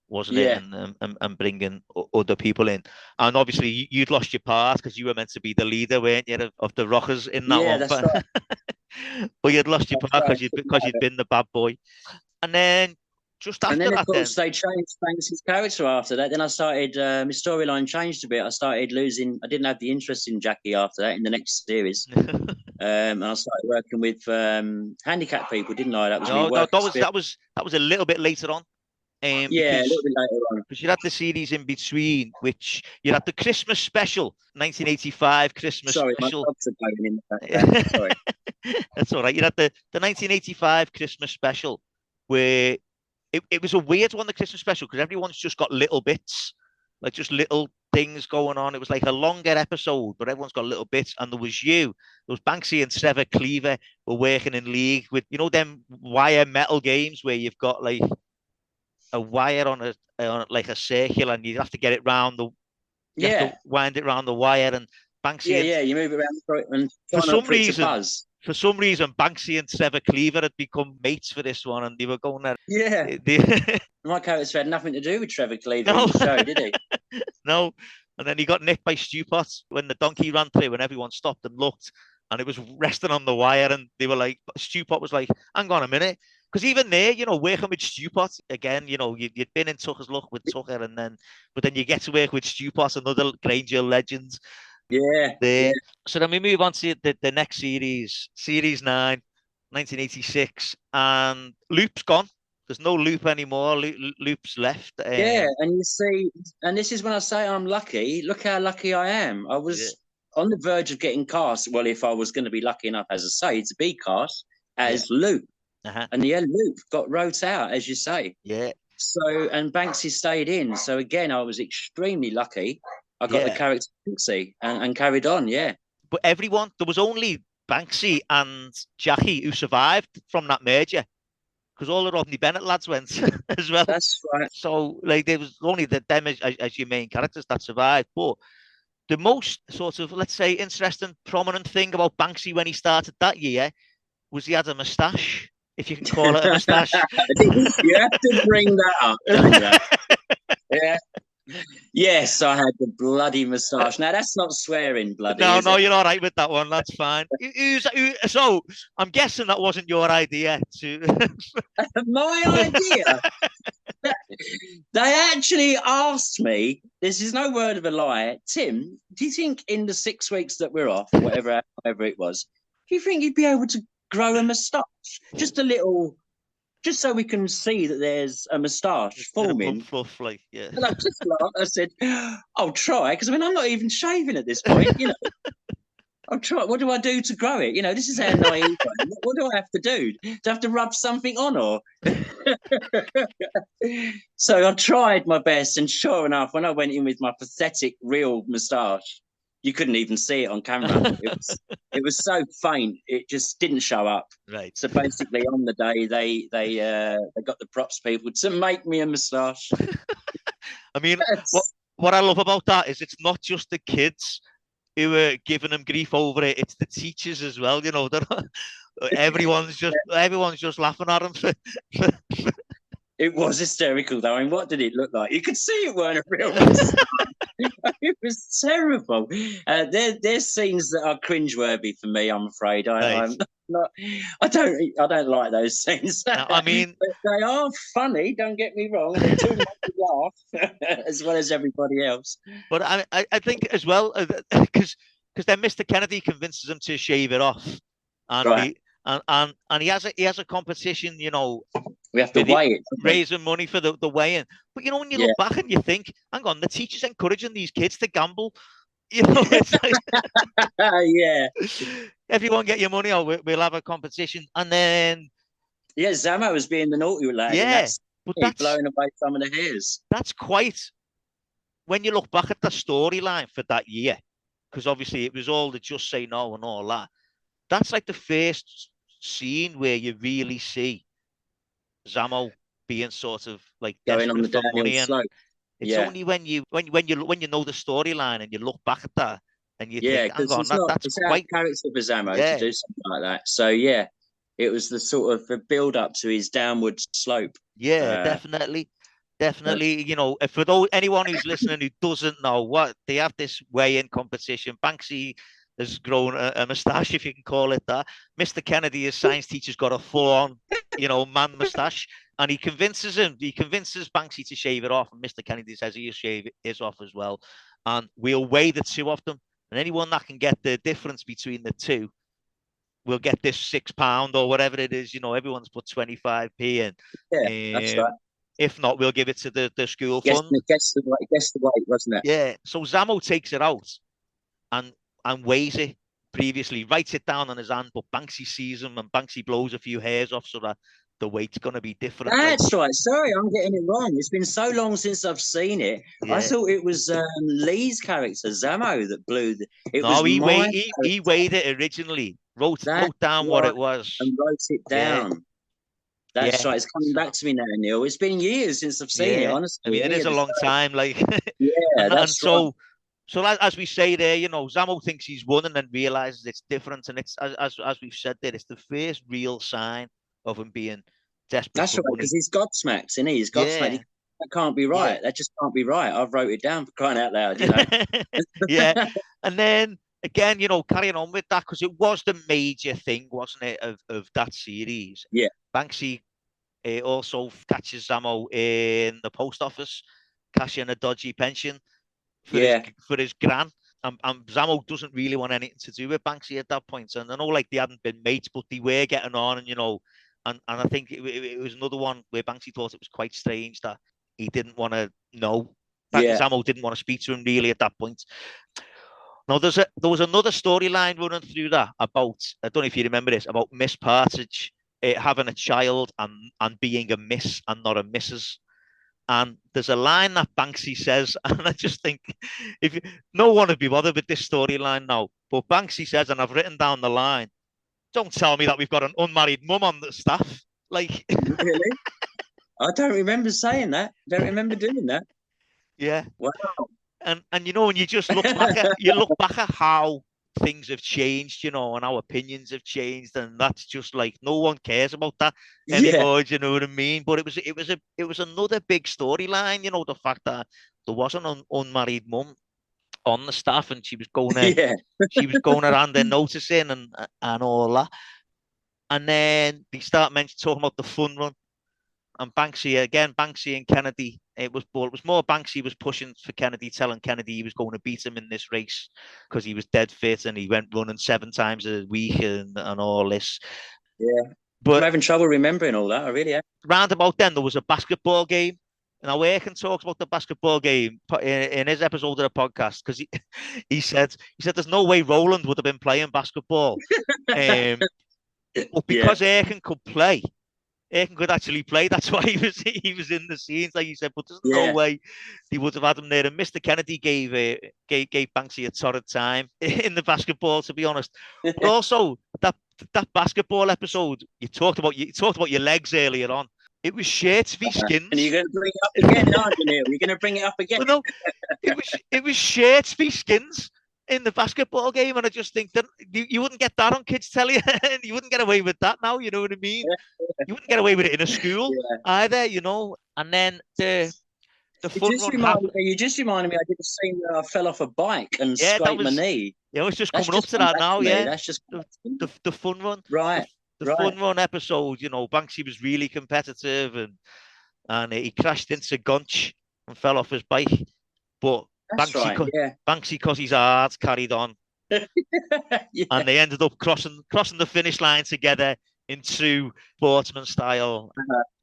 Speaker 1: wasn't it? And bringing other people in. And obviously you'd lost your part because you were meant to be the leader, weren't you, of the rockers in that one?
Speaker 2: That's right.
Speaker 1: But you'd lost your part because you'd been the bad boy. And then just after that,
Speaker 2: of course, they changed Banksy's character after that. Then I started, my storyline changed a bit. I started losing, I didn't have the interest in Jackie after that in the next series. And I started working with handicapped people, didn't I? That was
Speaker 1: that was a little bit later on.
Speaker 2: A little bit later on.
Speaker 1: Because you had the series in between, which you had the Christmas special, 1985 Christmas special.
Speaker 2: My dogs are going in the background. Sorry.
Speaker 1: That's all right. You had the 1985 Christmas special, where it was a weird one, the Christmas special, because everyone's just got little bits, like just little things going on. It was like a longer episode, but everyone's got little bits. And there was Banksy and Trevor Cleaver were working in league with, them wire metal games where you've got like a wire on like a circle, and you have to get it round you have to wind it around the wire. And Banksy,
Speaker 2: you move it around and
Speaker 1: for some reason Banksy and Trevor Cleaver had become mates for this one, and they were going there.
Speaker 2: My character had nothing to do with Trevor Cleaver in the show, did he?
Speaker 1: No. And then he got nicked by Stewpot when the donkey ran through, and everyone stopped and looked, and it was resting on the wire, and they were like, Stewpot was like, hang on a minute. Because even there, working with Stewpot again, you'd been in Tucker's luck with Tucker, but then you get to work with Stewpot, another Grange Hill legend.
Speaker 2: Yeah.
Speaker 1: So then we move on to the next series, Series 9, 1986, and Loop's gone. There's no Loop anymore. Loop's left.
Speaker 2: And you see, and this is when I say I'm lucky. Look how lucky I am. I was on the verge of getting cast. Well, if I was going to be lucky enough, as I say, to be cast as Loop. And Loop got wrote out, as you say.
Speaker 1: Yeah.
Speaker 2: So, and Banksy stayed in. So again, I was extremely lucky. I got the character Banksy and carried on. Yeah.
Speaker 1: But there was only Banksy and Jackie who survived from that merger, because all the Rodney Bennett lads went as well.
Speaker 2: That's right.
Speaker 1: So like there was only them as your main characters that survived. But the most sort of, let's say, interesting, prominent thing about Banksy when he started that year was he had a moustache, if you can call it a moustache.
Speaker 2: You have to bring that up, don't you? Yeah. Yes, I had the bloody moustache. Now, that's not swearing, bloody.
Speaker 1: No, you're all right with that one. That's fine. So, I'm guessing that wasn't your idea.
Speaker 2: My idea? They actually asked me, this is no word of a lie, Tim, do you think in the 6 weeks that we're off, whatever it was, do you think you'd be able to grow a moustache? Just a little, just so we can see that there's a moustache forming.
Speaker 1: Fluffy, yeah.
Speaker 2: And I just laughed. I said, I'll try, because I'm not even shaving at this point, I'll try. What do I do to grow it? This is how naive I am. What do I have to do? Do I have to rub something on, or? So I tried my best, and sure enough, when I went in with my pathetic real moustache, you couldn't even see it on camera. It was so faint, it just didn't show up.
Speaker 1: Right.
Speaker 2: So basically, on the day, they got the props people to make me a moustache.
Speaker 1: I mean, what I love about that is it's not just the kids who were giving them grief over it; it's the teachers as well. Everyone's just laughing at them.
Speaker 2: It was hysterical, though. And what did it look like? You could see it weren't a real moustache. It was terrible. There's scenes that are cringeworthy for me, I'm afraid. not. I don't like those things.
Speaker 1: Now, I mean,
Speaker 2: But they are funny. Don't get me wrong, and they do make me laugh as well as everybody else.
Speaker 1: but I think as well because then Mr. Kennedy convinces him to shave it off, and
Speaker 2: Right.
Speaker 1: he and he has a competition,
Speaker 2: We have to
Speaker 1: with it,
Speaker 2: weigh it.
Speaker 1: raising money for the weigh-in. But when you
Speaker 2: Yeah.
Speaker 1: look back and you think, hang on, the teacher's encouraging these kids to gamble. It's like,
Speaker 2: Yeah.
Speaker 1: everyone get your money out. We'll have a competition, and then
Speaker 2: Yeah, Zamo was being the naughty lad, and
Speaker 1: yeah,
Speaker 2: that's
Speaker 1: but
Speaker 2: blowing away some of the hairs.
Speaker 1: that's quite when you look back at the storyline for that year, because obviously it was all the just say no and all that. That's like the first scene where you really see Zamo being sort of like
Speaker 2: Going on
Speaker 1: desperate
Speaker 2: the
Speaker 1: for
Speaker 2: downhill
Speaker 1: money, and
Speaker 2: slope.
Speaker 1: it's
Speaker 2: Yeah.
Speaker 1: only when you know the storyline and you look back at that and you
Speaker 2: Yeah,
Speaker 1: think, hang
Speaker 2: because
Speaker 1: on, that's
Speaker 2: it's out of
Speaker 1: quite
Speaker 2: character for Zamo to
Speaker 1: yeah,
Speaker 2: do something like that. So yeah, it was the sort of the build up to his downward slope.
Speaker 1: yeah,
Speaker 2: Uh,
Speaker 1: definitely.
Speaker 2: but
Speaker 1: Definitely, for anyone who's listening who doesn't know what they have this weigh-in competition. Banksy has grown a moustache, if you can call it that. Mr. Kennedy, his science teacher's got a full-on, man moustache, and he convinces Banksy to shave it off, and Mr. Kennedy says he'll shave his off as well, and we'll weigh the two of them, and anyone that can get the difference between the two will get this £6 or whatever it is. Everyone's put 25p
Speaker 2: yeah, that's
Speaker 1: in.
Speaker 2: right.
Speaker 1: If not, we'll give it to the school fund.
Speaker 2: Guess the weight, wasn't it?
Speaker 1: Yeah. So Zamo takes it out and weighs it previously, writes it down on his hand, but Banksy sees him and Banksy blows a few hairs off so that the weight's gonna be different. Like,
Speaker 2: That's right. Sorry, I'm getting it wrong. It's been so long since I've seen it. I
Speaker 1: yeah.
Speaker 2: thought it was Lee's character, Zamo, that blew the. It
Speaker 1: No,
Speaker 2: was
Speaker 1: he
Speaker 2: my
Speaker 1: weighed he
Speaker 2: character
Speaker 1: weighed it originally. Wrote
Speaker 2: that
Speaker 1: wrote down what
Speaker 2: right,
Speaker 1: it was.
Speaker 2: and wrote it
Speaker 1: Yeah.
Speaker 2: down. That's
Speaker 1: Yeah.
Speaker 2: right. It's coming
Speaker 1: So
Speaker 2: back to me now, Neil. It's been years since I've seen it,
Speaker 1: yeah. I
Speaker 2: honestly.
Speaker 1: mean, it
Speaker 2: Any
Speaker 1: is
Speaker 2: of
Speaker 1: a
Speaker 2: the
Speaker 1: long time, like,
Speaker 2: Yeah,
Speaker 1: and
Speaker 2: that's right.
Speaker 1: so as we say there, Zamo thinks he's won and then realizes it's different, and it's as we've said there, it's the first real sign of him being desperate
Speaker 2: That's
Speaker 1: for
Speaker 2: right, because
Speaker 1: money.
Speaker 2: he's gobsmacked, isn't he? He's gobsmacked.
Speaker 1: Yeah,
Speaker 2: That can't be
Speaker 1: yeah,
Speaker 2: right. That just can't be right. I've wrote it down for crying out loud.
Speaker 1: yeah. And then again, carrying on with that because it was the major thing, wasn't it, of that series?
Speaker 2: Yeah.
Speaker 1: Banksy also catches Zamo in the post office, cashing a dodgy pension
Speaker 2: Yeah.
Speaker 1: for his gran. And Zamo doesn't really want anything to do with Banksy at that point. And I know like they hadn't been mates, but they were getting on, and I think it was another one where Banksy thought it was quite strange that he didn't want to know. That
Speaker 2: Yeah.
Speaker 1: Zamo didn't want to speak to him really at that point. Now there was another storyline running through that about, I don't know if you remember this, about Miss Partridge having a child and being a Miss and not a Mrs. And there's a line that Banksy says, and I just think no one would be bothered with this storyline now, but Banksy says, and I've written down the line, don't tell me that we've got an unmarried mum on the staff. Like,
Speaker 2: Really? I don't remember saying that. Don't remember doing that.
Speaker 1: yeah.
Speaker 2: Wow.
Speaker 1: And when you just look back at how things have changed, and how opinions have changed, and that's just like no one cares about that
Speaker 2: Yeah.
Speaker 1: anymore. Do you know what I mean? But it was another big storyline, the fact that there was an unmarried mum on the staff, and
Speaker 2: Yeah.
Speaker 1: she was going around there noticing and all that. And then they start talking about the fun run, and Banksy and Kennedy. It was more Banksy was pushing for Kennedy, telling Kennedy he was going to beat him in this race because he was dead fit and he went running 7 times a week and all this.
Speaker 2: Yeah. I'm
Speaker 1: But
Speaker 2: having trouble remembering all that. I really am.
Speaker 1: round about then there was a basketball game. Now Aiken talks about the basketball game in his episode of the podcast because he said there's no way Roland would have been playing basketball. But
Speaker 2: Yeah.
Speaker 1: because Aiken could actually play. That's why he was in the scenes, like you said. But there's no
Speaker 2: Yeah.
Speaker 1: way he would have had him there. And Mr. Kennedy gave Banksy a torrid time in the basketball, to be honest. But also that basketball episode you talked about your legs earlier on. It was shirts v skins.
Speaker 2: And you're going to bring it up again, aren't you, Neil? You're going to bring it up again.
Speaker 1: Well, no, it was shirts v skins in the basketball game, and I just think that you wouldn't get that on kids' telly. You wouldn't get away with that now. You know what I mean? You wouldn't get away with it in a school
Speaker 2: Yeah.
Speaker 1: either. And then the the fun run happened.
Speaker 2: You just reminded me. I did a scene where I fell off a bike and
Speaker 1: Yeah,
Speaker 2: scraped my knee.
Speaker 1: Yeah, I was just
Speaker 2: That's
Speaker 1: coming up
Speaker 2: just
Speaker 1: to
Speaker 2: come
Speaker 1: that
Speaker 2: back
Speaker 1: now.
Speaker 2: to me.
Speaker 1: Yeah,
Speaker 2: That's just
Speaker 1: the fun run.
Speaker 2: right.
Speaker 1: The fun run episode. You know, Banksy was really competitive, and he crashed into Gunch and fell off his bike. But
Speaker 2: That's right. Yeah.
Speaker 1: Banksy, because he's hard, carried on,
Speaker 2: Yeah.
Speaker 1: and they ended up crossing the finish line together in true sportsman style.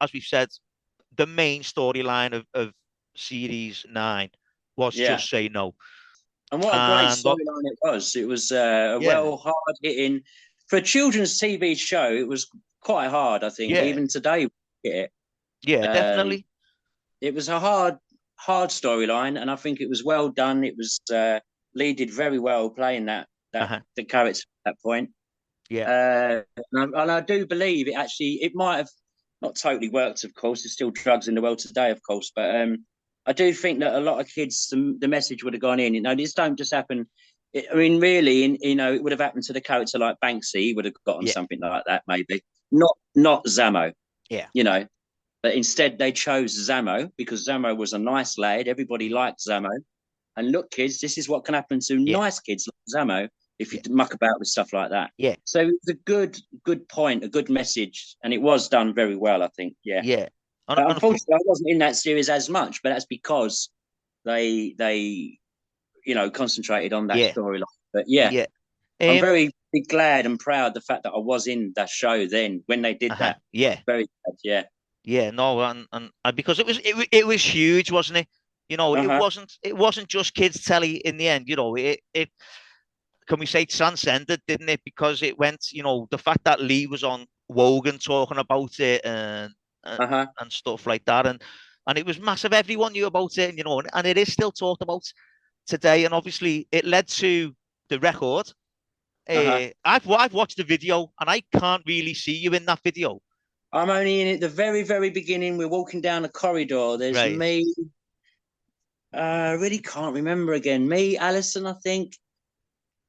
Speaker 1: As we've said, the main storyline of series 9 was Just Say No.
Speaker 2: And what a great storyline it was. It was hard hitting for a children's TV show. It was quite hard, I think.
Speaker 1: Yeah.
Speaker 2: Even today,
Speaker 1: Yeah, definitely.
Speaker 2: It was a hard storyline, and I think it was well done. It was Lee did very well playing the character at that point.
Speaker 1: Yeah.
Speaker 2: And I do believe it might have not totally worked. Of course, there's still drugs in the world today, of course, but I do think that a lot of kids, the message would have gone in. You know, this don't just happen. I mean, really, it would have happened to the character like Banksy. He would have gotten something like that, maybe. Not Zammo.
Speaker 1: Yeah.
Speaker 2: You know, but instead they chose Zammo because Zammo was a nice lad. Everybody liked Zammo. And look, kids, this is what can happen to nice kids like Zammo if you muck about with stuff like that.
Speaker 1: Yeah.
Speaker 2: So it was a good point, a good message, and it was done very well, I think. Yeah.
Speaker 1: Yeah.
Speaker 2: Unfortunately, I wasn't in that series as much, but that's because they concentrated on that storyline. But I'm very glad and proud the fact that I was in that show then when they did that.
Speaker 1: Yeah.
Speaker 2: Very glad, yeah.
Speaker 1: Yeah, no, and because it was huge, wasn't it? You know, it wasn't just kids telly in the end. You know, it can we say transcended, didn't it? Because it went, you know, the fact that Lee was on Wogan talking about it and stuff like that, and it was massive. Everyone knew about it, and you know, and it is still talked about today. And obviously, it led to the record. I've watched the video, and I can't really see you in that video.
Speaker 2: I'm only in it the very, very beginning. We're walking down a corridor. There's me. I really can't remember again. Me, Alison, I think.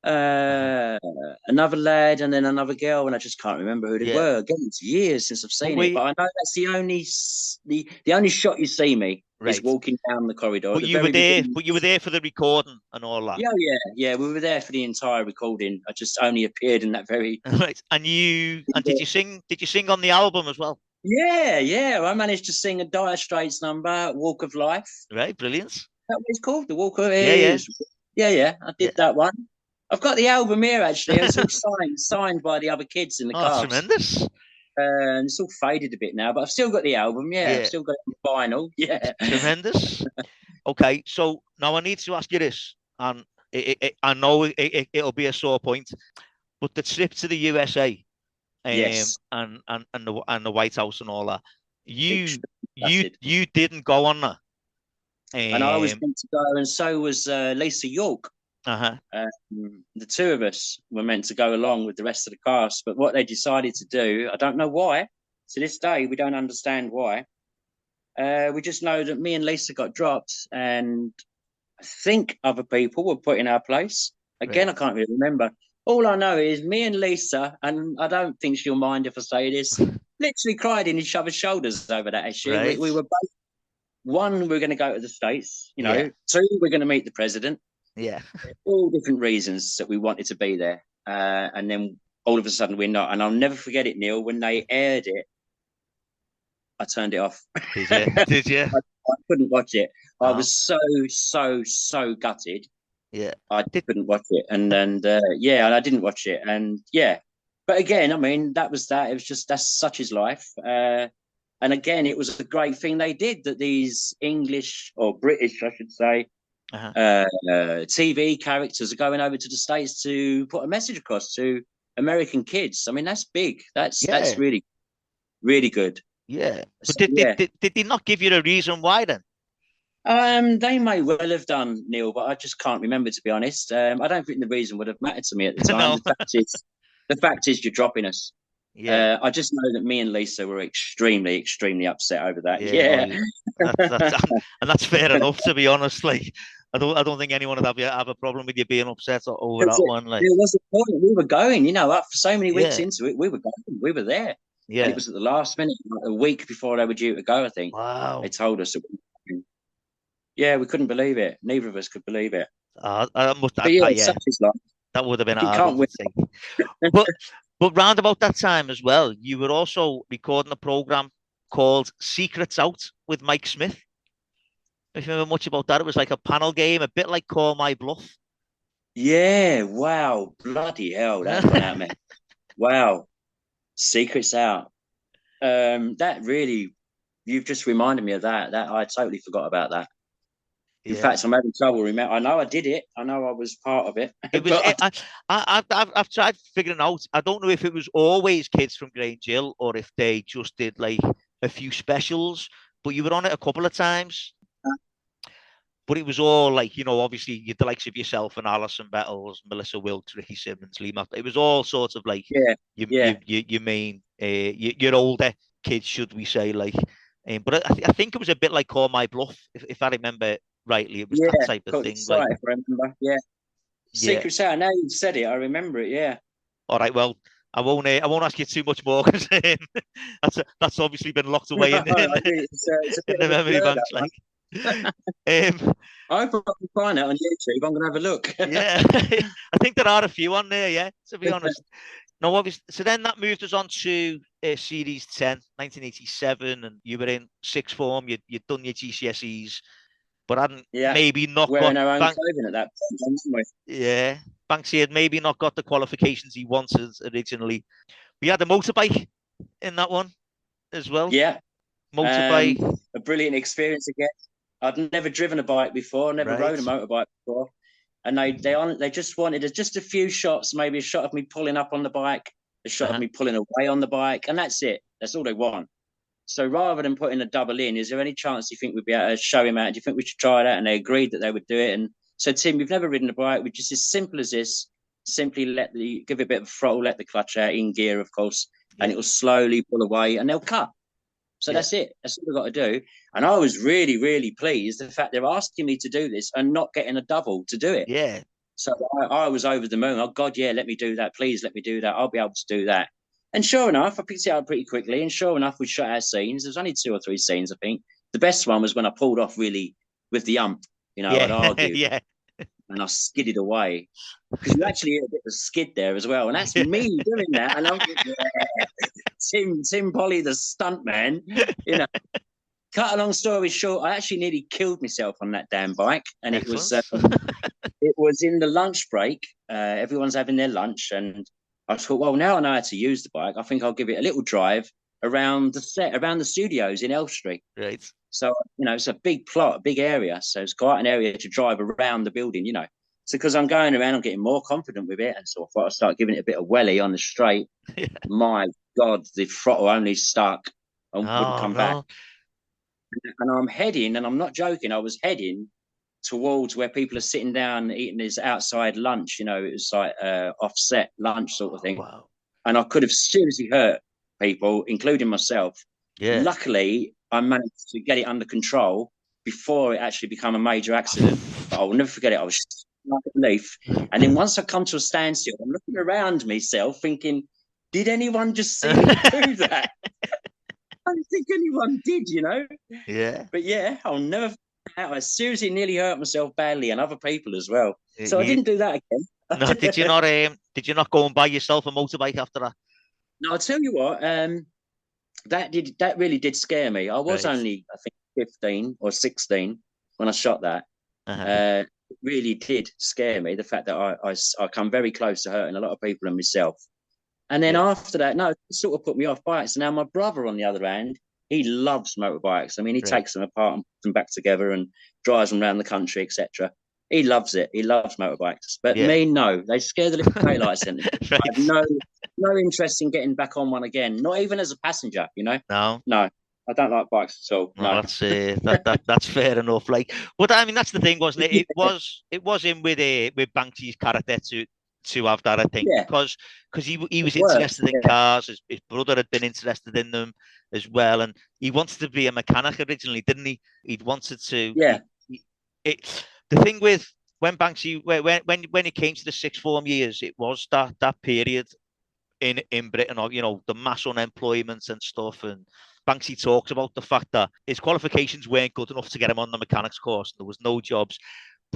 Speaker 2: Another lad, and then another girl, and I just can't remember who they were. Again, it's years since I've seen it, but I know that's the only shot you see me is walking down the corridor.
Speaker 1: But you were there. But you were there for the recording and all that.
Speaker 2: Yeah. We were there for the entire recording. I just only appeared in that very
Speaker 1: right. And did you sing? Did you sing on the album as well?
Speaker 2: Yeah. I managed to sing a Dire Straits number, "Walk of Life."
Speaker 1: Right, brilliant.
Speaker 2: That was called the Walk of Life. Yeah. I did that one. I've got the album here actually. It's all signed by the other kids in the cast.
Speaker 1: Tremendous.
Speaker 2: And it's all faded a bit now, but I've still got the album. Yeah. I've still got it on vinyl. Yeah,
Speaker 1: tremendous. Okay, so now I need to ask you this, and I know it'll be a sore point, but the trip to the USA, and the White House and all that, you didn't go on that.
Speaker 2: And I was meant to go, and so was Lisa York. The two of us were meant to go along with the rest of the cast, but what they decided to do, I don't know why. To this day, we don't understand why. We just know that me and Lisa got dropped, and I think other people were put in our place. Again, I can't really remember. All I know is me and Lisa, and I don't think she'll mind if I say this, literally cried in each other's shoulders over that issue.
Speaker 1: Right.
Speaker 2: We were both, one, we're going to go to the States, you know, two, we're going to meet the president.
Speaker 1: Yeah.
Speaker 2: All different reasons that we wanted to be there. And then all of a sudden we're not. And I'll never forget it, Neil, when they aired it, I turned it off.
Speaker 1: Did you?
Speaker 2: I couldn't watch it. I was so gutted.
Speaker 1: Yeah.
Speaker 2: I couldn't watch it. And and I didn't watch it. And but again, I mean, that was that. It was just, that's such his life. And again, it was a great thing they did, that these English, or British, I should say, TV characters are going over to the States to put a message across to American kids. I mean, that's big. That's really, really good.
Speaker 1: Yeah. But did they not give you a reason why then?
Speaker 2: They may well have done, Neil, but I just can't remember, to be honest. I don't think the reason would have mattered to me at the time.
Speaker 1: No.
Speaker 2: The fact is you're dropping us. Yeah. I just know that me and Lisa were extremely, extremely upset over that.
Speaker 1: And that's fair enough, to be honest. Like, I don't think anyone would have a problem with you being upset over that one. Like,
Speaker 2: there was a point we were going, for so many weeks into it, we were going, we were there.
Speaker 1: Yeah.
Speaker 2: And it was at the last minute, like a week before they were due to go, I think.
Speaker 1: Wow.
Speaker 2: They told us. Yeah, we couldn't believe it. Neither of us could believe it. But yeah,
Speaker 1: Yeah,
Speaker 2: such is life.
Speaker 1: that would have been a
Speaker 2: You
Speaker 1: hard
Speaker 2: can't
Speaker 1: one to
Speaker 2: win.
Speaker 1: take. But round about that time as well, you were also recording a program called Secrets Out with Mike Smith. If you remember much about that, it was like a panel game, a bit like Call My Bluff.
Speaker 2: Yeah, wow, bloody hell, that's gone out, man. Wow, secrets out. That really, you've just reminded me of that. That I totally forgot about that. In
Speaker 1: Yeah.
Speaker 2: fact, I'm having trouble remember. I know I did it. I know I was part of it,
Speaker 1: It was.
Speaker 2: but
Speaker 1: I've tried figuring out. I don't know if it was always kids from Grange Hill or if they just did like a few specials. But you were on it a couple of times. But it was all like, obviously you the likes of yourself and Alison Bettles, Melissa Wilkes, Ricky Simmons, Lee Mapp. It was all sorts of like
Speaker 2: yeah, yeah,
Speaker 1: you mean your older kids, should we say? Like, but I think it was a bit like Call My Bluff, if I remember rightly. It was
Speaker 2: yeah.
Speaker 1: that type of
Speaker 2: Caught
Speaker 1: thing.
Speaker 2: sight,
Speaker 1: Like,
Speaker 2: if I remember. Yeah,
Speaker 1: yeah.
Speaker 2: secrets out. Now you've said it, I remember it. Yeah.
Speaker 1: All right. Well, I won't ask you too much more because that's obviously been locked away
Speaker 2: It's a
Speaker 1: in
Speaker 2: bit
Speaker 1: the
Speaker 2: of a
Speaker 1: memory
Speaker 2: blur, that
Speaker 1: banks.
Speaker 2: one.
Speaker 1: Like, um,
Speaker 2: I hope I can find that on YouTube. I'm gonna have a look.
Speaker 1: yeah, I think there are a few on there. Yeah, to be honest. No, obviously. So then that moved us on to Series 10, 1987, and you were in sixth form. You'd done your GCSEs, but hadn't
Speaker 2: Yeah,
Speaker 1: maybe not got
Speaker 2: wearing our own clothing at that point, weren't
Speaker 1: yeah. Banksy had maybe not got the qualifications he wanted originally. We had a motorbike in that one as well.
Speaker 2: we? Yeah.
Speaker 1: Motorbike,
Speaker 2: A brilliant experience again. I'd never driven a bike before, never rode a
Speaker 1: right?
Speaker 2: motorbike before, and they just wanted just a few shots, maybe a shot of me pulling up on the bike, a shot of
Speaker 1: Uh-huh.
Speaker 2: me pulling away on the bike, and that's it. That's all they want. So rather than putting a double in, is there any chance you think we'd be able to show him out? Do you think we should try that? And they agreed that they would do it. And so, Tim, we've never ridden a bike. We just as simple as this. Simply give it a bit of throttle, let the clutch out in gear, of course, and
Speaker 1: Yeah,
Speaker 2: it will slowly pull away, and they'll cut. So
Speaker 1: yeah,
Speaker 2: that's it. That's all we've got to do. And I was really, really pleased the fact they're asking me to do this and not getting a double to do it.
Speaker 1: yeah,
Speaker 2: So I was over the moon. Oh God, yeah, let me do that. Please let me do that. I'll be able to do that. And sure enough, I picked it up pretty quickly. And sure enough, we shot our scenes. There's only 2 or 3 scenes, I think. The best one was when I pulled off really with the ump. I'd
Speaker 1: yeah,
Speaker 2: argue
Speaker 1: yeah,
Speaker 2: and I skidded away because you actually hear a bit of skid there as well. And that's me doing that. And I'm yeah, Tim Polley, the stunt man. Cut a long story short, I actually nearly killed myself on that damn bike, and
Speaker 1: Excellent.
Speaker 2: it was in the lunch break. Everyone's having their lunch, and I thought, well, now I know how to use the bike. I think I'll give it a little drive around the set, around the studios in Elstree.
Speaker 1: Right.
Speaker 2: So it's a big plot, a big area, so it's quite an area to drive around the building. So because I'm going around, I'm getting more confident with it, and so I thought I'd start giving it a bit of welly on the straight.
Speaker 1: Yeah.
Speaker 2: My God, the throttle only stuck and wouldn't
Speaker 1: Oh
Speaker 2: come back.
Speaker 1: no.
Speaker 2: And I'm heading, and I'm not joking, I was heading towards where people are sitting down eating this outside lunch. It was like offset lunch sort of thing.
Speaker 1: Wow.
Speaker 2: And I could have seriously hurt people, including myself.
Speaker 1: Yeah.
Speaker 2: Luckily, I managed to get it under control before it actually became a major accident. But I will never forget it. I was like a leaf. And then once I come to a standstill, I'm looking around myself thinking, did anyone just see me do that? I don't think anyone did,
Speaker 1: Yeah.
Speaker 2: But yeah, I'll never. I seriously nearly hurt myself badly and other people as well. So I
Speaker 1: You,
Speaker 2: didn't do that
Speaker 1: no, did you
Speaker 2: again.
Speaker 1: not? Did you not go and buy yourself a motorbike after that?
Speaker 2: No, I'll tell you what. That really did scare me. I was
Speaker 1: Right.
Speaker 2: only, I think, 15 or 16 when I shot that.
Speaker 1: Uh-huh.
Speaker 2: It really did scare me. The fact that I come very close to hurting a lot of people and myself. And then
Speaker 1: Yeah.
Speaker 2: after that, no, it sort of put me off bikes. Now my brother, on the other hand, he loves motorbikes. I mean, he
Speaker 1: Right.
Speaker 2: takes them apart and puts them back together and drives them around the country, etc. He loves it. He loves motorbikes. But
Speaker 1: Yeah.
Speaker 2: me, no. They scare the living daylights in me. I have
Speaker 1: Right.
Speaker 2: no interest in getting back on one again. Not even as a passenger.
Speaker 1: No.
Speaker 2: No, I don't like bikes at all.
Speaker 1: No,
Speaker 2: No.
Speaker 1: that's fair enough. Like, but I mean, that's the thing, wasn't it? It was in with Banksy's character to have that, I think,
Speaker 2: Yeah,
Speaker 1: because he
Speaker 2: it
Speaker 1: was
Speaker 2: works.
Speaker 1: interested in
Speaker 2: Yeah,
Speaker 1: cars. His brother had been interested in them as well, and he wanted to be a mechanic originally, didn't he? He'd wanted to.
Speaker 2: yeah,
Speaker 1: The thing with when Banksy when it came to the sixth form years, it was that period. in Britain, or the mass unemployment and stuff. And Banksy talks about the fact that his qualifications weren't good enough to get him on the mechanics course. There was no jobs,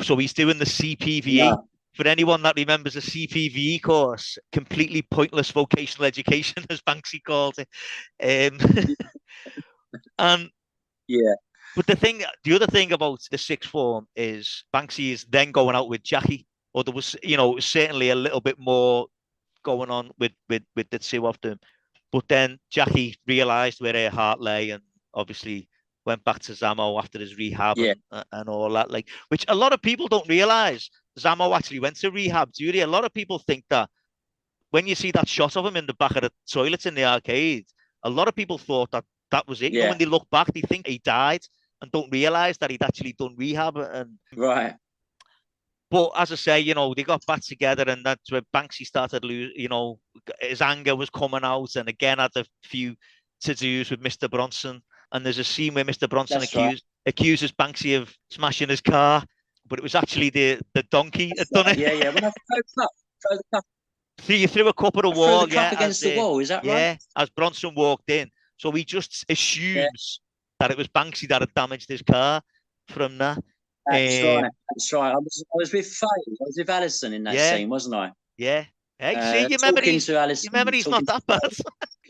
Speaker 1: so he's doing the CPVE.
Speaker 2: No.
Speaker 1: For anyone that remembers a CPVE course, completely pointless vocational education, as Banksy called it. And
Speaker 2: Yeah.
Speaker 1: but the other thing about the sixth form is Banksy is then going out with Jackie, or there was, certainly a little bit more going on with the two of them. But then Jackie realised where her heart lay, and obviously went back to Zamo after his rehab and all that. Like, which a lot of people don't realise. Zamo actually went to rehab. A lot of people think that when you see that shot of him in the back of the toilets in the arcade, a lot of people thought that was it.
Speaker 2: Yeah.
Speaker 1: When they look back, they think he died and don't realise that he'd actually done rehab. And
Speaker 2: right.
Speaker 1: But as I say, they got back together, and that's where Banksy started losing. His anger was coming out, and again had a few to-dos with Mr. Bronson. And there's a scene where Mr. Bronson accuses Banksy of smashing his car, but it was actually the donkey had done it.
Speaker 2: Yeah. When I throw the cup.
Speaker 1: So you threw a cup at the wall,
Speaker 2: the cup against the wall. Is that right?
Speaker 1: Yeah, as Bronson walked in, so he just assumes that it was Banksy that had damaged his car from that.
Speaker 2: That's right. That's right. I was with Faye. I was with Alison in that scene, wasn't I?
Speaker 1: Yeah. Hey, see, you remember he's not that bad.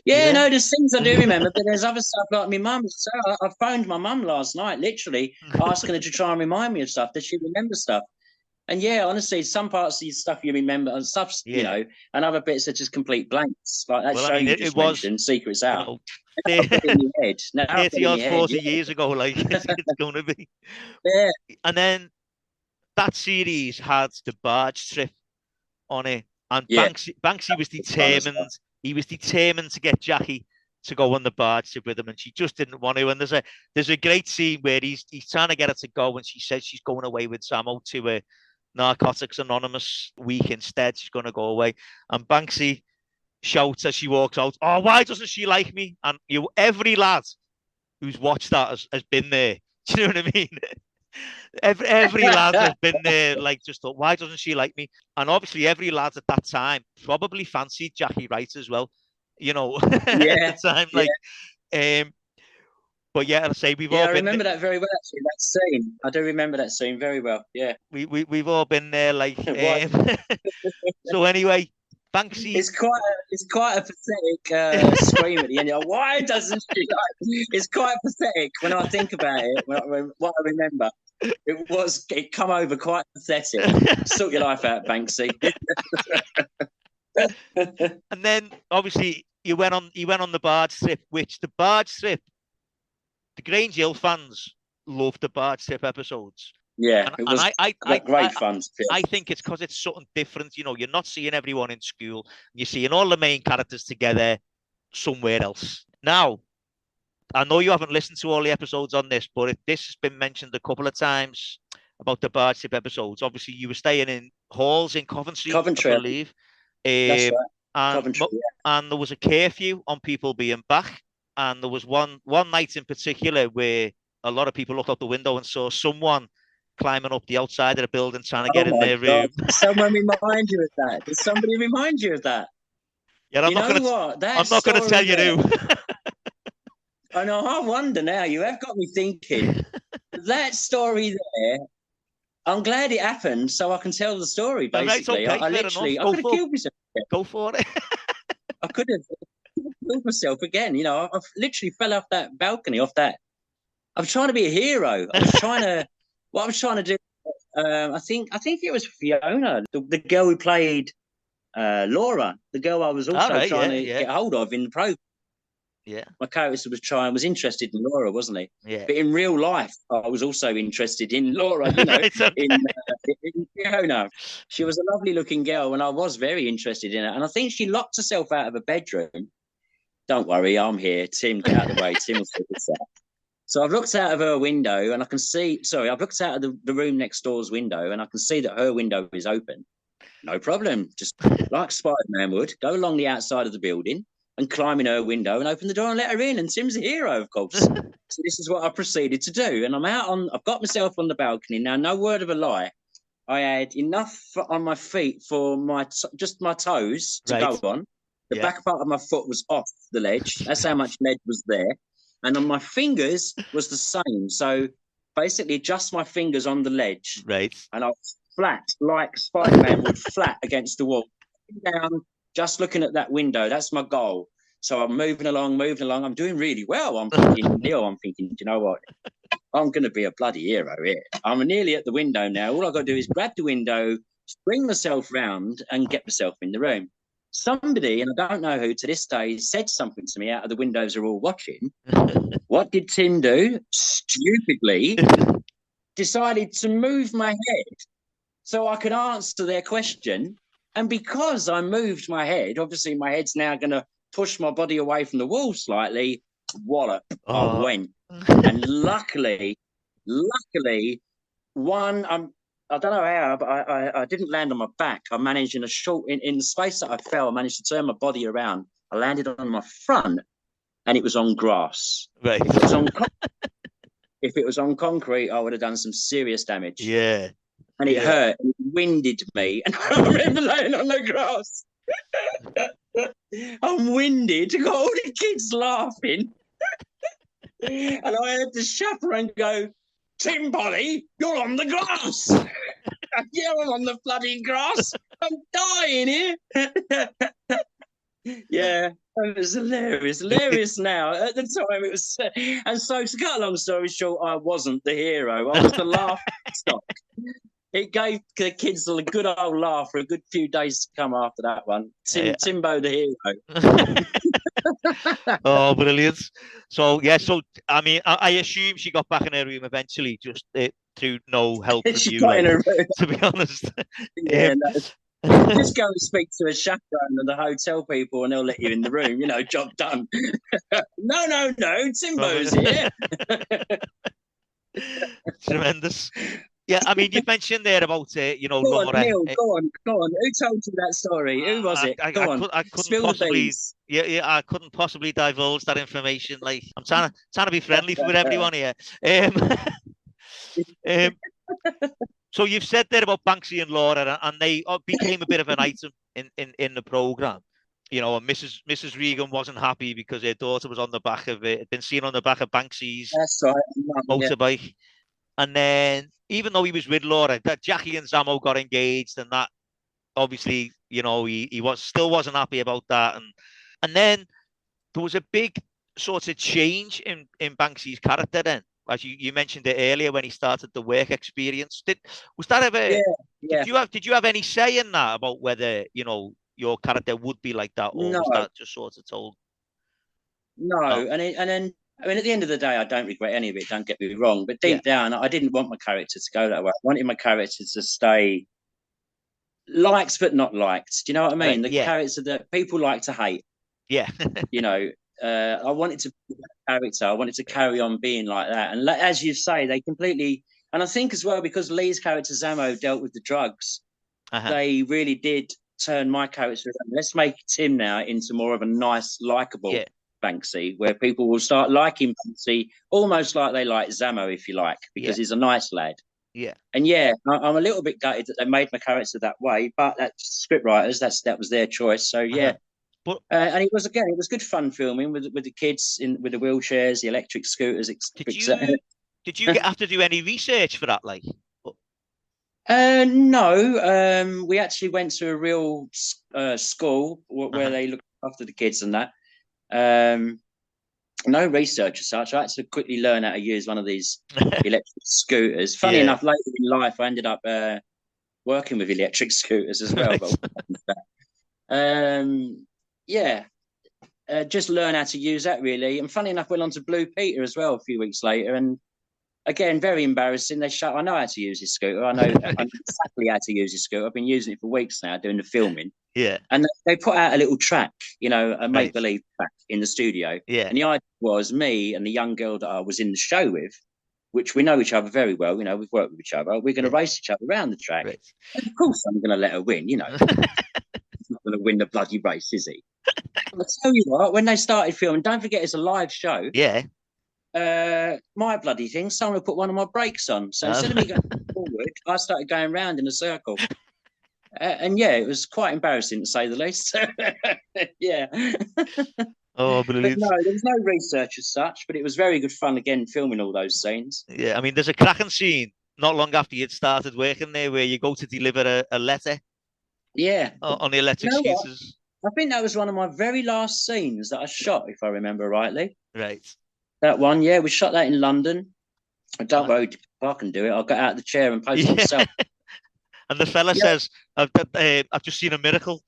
Speaker 2: Yeah, no, there's things I do remember, but there's other stuff like my mum. So I phoned my mum last night, literally asking her to try and remind me of stuff. Does she remember stuff? And yeah, honestly, some parts of the stuff you remember and stuff, and other bits are just complete blanks. Like that show you just mentioned, Secrets Out.
Speaker 1: 40 years ago, like it's going to be.
Speaker 2: Yeah.
Speaker 1: And then that series had the barge trip on it, and Banksy was determined. He was determined to get Jackie to go on the barge trip with him, and she just didn't want to. And there's a great scene where he's trying to get her to go, and she says she's going away with Samo to a Narcotics Anonymous week instead. She's going to go away, and Banksy shouts as she walks out, "Oh, why doesn't she like me?" And every lad who's watched that has been there. Do you know what I mean? Every lad has been there, like, just thought, why doesn't she like me? And obviously every lad at that time probably fancied Jackie Wright as well, at the time. But yeah, I'll say we've all been.
Speaker 2: I remember that very well, actually, that scene. I do remember that scene very well. Yeah.
Speaker 1: We've all been there, like. So anyway, Banksy.
Speaker 2: It's quite a pathetic scream at the end. Why doesn't she like? It's quite pathetic when I think about it. What I remember, it come over quite pathetic. Sort your life out, Banksy.
Speaker 1: And then obviously he went on the barge trip, which the Grange Hill fans loved the barge trip episodes.
Speaker 2: Yeah, it was great fun.
Speaker 1: I think it's because it's something different. You're not seeing everyone in school. You're seeing all the main characters together somewhere else. Now, I know you haven't listened to all the episodes on this, but this has been mentioned a couple of times about the barge trip episodes. Obviously, you were staying in halls in Coventry, I believe.
Speaker 2: That's right.
Speaker 1: And there was a curfew on people being back. And there was one night in particular where a lot of people looked out the window and saw someone climbing up the outside of the building trying to get in their room.
Speaker 2: Did someone remind you of that? Did somebody remind you of that?
Speaker 1: Yeah, I'm not going to tell you who.
Speaker 2: I know. I wonder now. You have got me thinking. That story there. I'm glad it happened, so I can tell the story. Basically,
Speaker 1: okay,
Speaker 2: I could have killed myself.
Speaker 1: Go for it.
Speaker 2: I could have killed myself again. I literally fell off that balcony. I was trying to be a hero. I was trying to. What I was trying to do. I think it was Fiona, the girl who played Laura, the girl I was also trying to get hold of in the program.
Speaker 1: Yeah.
Speaker 2: My character was interested in Laura, wasn't he?
Speaker 1: Yeah.
Speaker 2: But in real life, I was also interested in Laura, in Fiona. She was a lovely looking girl, and I was very interested in her. And I think she locked herself out of a bedroom. Don't worry, I'm here. Tim, get out of the way. Tim will figure this out. So I've looked out of her window, and I can see. Sorry, I've looked out of the room next door's window, and I can see that her window is open. No problem. Just like Spider-Man would, go along the outside of the building and climb in her window and open the door and let her in. And Tim's a hero, of course. So this is what I proceeded to do. And I've got myself on the balcony. Now, no word of a lie. I had enough on my feet for just my toes to go on. The back part of my foot was off the ledge. That's how much ledge was there. And on my fingers was the same. So basically just my fingers on the ledge.
Speaker 1: Right.
Speaker 2: And I was flat, like Spider-Man would, flat against the wall. Down, just looking at that window. That's my goal. So I'm moving along. I'm doing really well. I'm thinking, Neil, do you know what? I'm going to be a bloody hero here. I'm nearly at the window now. All I've got to do is grab the window, spring myself round and get myself in the room. Somebody, and I don't know who to this day, said something to me out of the windows are all watching. What did Tim do? Stupidly decided to move my head so I could answer their question. And because I moved my head, obviously my head's now going to push my body away from the wall slightly. Wallop, I went. And luckily, one, I don't know how, but I didn't land on my back. I managed in the space that I fell, I managed to turn my body around. I landed on my front and it was on grass.
Speaker 1: Right.
Speaker 2: If it was on concrete, I would have done some serious damage.
Speaker 1: Yeah.
Speaker 2: And it hurt. It winded me. And I remember laying on the grass. I'm winded. Got all the kids laughing. And I heard the chaperone go, Tim Polley, you're on the grass. Yeah, I'm on the bloody grass. I'm dying here. Yeah, it was hilarious. Hilarious now. At the time, it was. And so, to cut a long story short, I wasn't the hero. I was the laughing stock. It gave the kids a good old laugh for a good few days to come after that one. Timbo the hero.
Speaker 1: Oh, brilliant. So, I mean, I assume she got back in her room eventually, just through no help from you, like, to be honest.
Speaker 2: Yeah, just go and speak to a chaperone and the hotel people and they'll let you in the room, job done. No, Timbo's here.
Speaker 1: Tremendous. Yeah, I mean, you mentioned there about,
Speaker 2: Laura. Neil, go on. Who told you that story? Who was it? I couldn't
Speaker 1: possibly. Yeah, I couldn't possibly divulge that information. Like, I'm trying to be friendly with everyone here. So you've said there about Banksy and Laura, and they became a bit of an item in the program. And Mrs. Regan wasn't happy because her daughter was on the back of it, had been seen on the back of Banksy's motorbike. Yeah. And then, even though he was with Laura, that Jackie and Zamo got engaged, and that obviously, he still wasn't happy about that. And then there was a big sort of change in Banksy's character then. As you mentioned it earlier, when he started the work experience, was that ever? Yeah. Did you have any say in that, about whether your character would be like that, or was that just sort of told?
Speaker 2: No, and then I mean, at the end of the day, I don't regret any of it. Don't get me wrong, but deep down, I didn't want my character to go that way. I wanted my character to stay liked but not liked. Do you know what I mean? The character that people like to hate.
Speaker 1: Yeah.
Speaker 2: I wanted to be that character. I wanted to carry on being like that. And as you say, they completely. And I think as well, because Lee's character Zamo dealt with the drugs, they really did turn my character around. Let's make Tim now into more of a nice, likable Banksy, where people will start liking Banksy almost like they like Zamo, if you like, because he's a nice lad.
Speaker 1: Yeah.
Speaker 2: And I'm a little bit gutted that they made my character that way, but that's script writers, that was their choice. So But and it was good fun filming with the kids with the wheelchairs, the electric scooters.
Speaker 1: Did you have to do any research for that, like?
Speaker 2: No, we actually went to a real school where they looked after the kids and that. No research as such. I had to quickly learn how to use one of these electric scooters. Funny enough, later in life, I ended up working with electric scooters as well. Just learn how to use that, really. And funny enough, went on to Blue Peter as well a few weeks later. And again, very embarrassing. I know how to use this scooter. I know exactly how to use this scooter. I've been using it for weeks now, doing the filming.
Speaker 1: Yeah.
Speaker 2: And they put out a little track, a make-believe track in the studio.
Speaker 1: Yeah.
Speaker 2: And the idea was me and the young girl that I was in the show with, which we know each other very well. We've worked with each other. We're going to race each other around the track. Right. And of course, I'm going to let her win, He's not going to win the bloody race, is he? I'll tell you what, when they started filming, don't forget it's a live show.
Speaker 1: Yeah.
Speaker 2: My bloody thing, someone put one of my brakes on. So instead of me going forward, I started going round in a circle. And it was quite embarrassing to say the least. Yeah.
Speaker 1: Oh,
Speaker 2: But
Speaker 1: brilliant.
Speaker 2: no, there was no research as such, but it was very good fun again filming all those scenes.
Speaker 1: Yeah, I mean, there's a cracking scene not long after you'd started working there where you go to deliver a letter
Speaker 2: Yeah.
Speaker 1: on the electric
Speaker 2: You know what?
Speaker 1: scooters.
Speaker 2: I think that was one of my very last scenes that I shot, if I remember rightly.
Speaker 1: Right.
Speaker 2: That one, yeah, we shot that in London. I don't
Speaker 1: And,
Speaker 2: worry, if I can do it. I'll get out of the chair and post it
Speaker 1: yeah.
Speaker 2: myself.
Speaker 1: And the fella
Speaker 2: Yeah,
Speaker 1: says, I've just seen a miracle.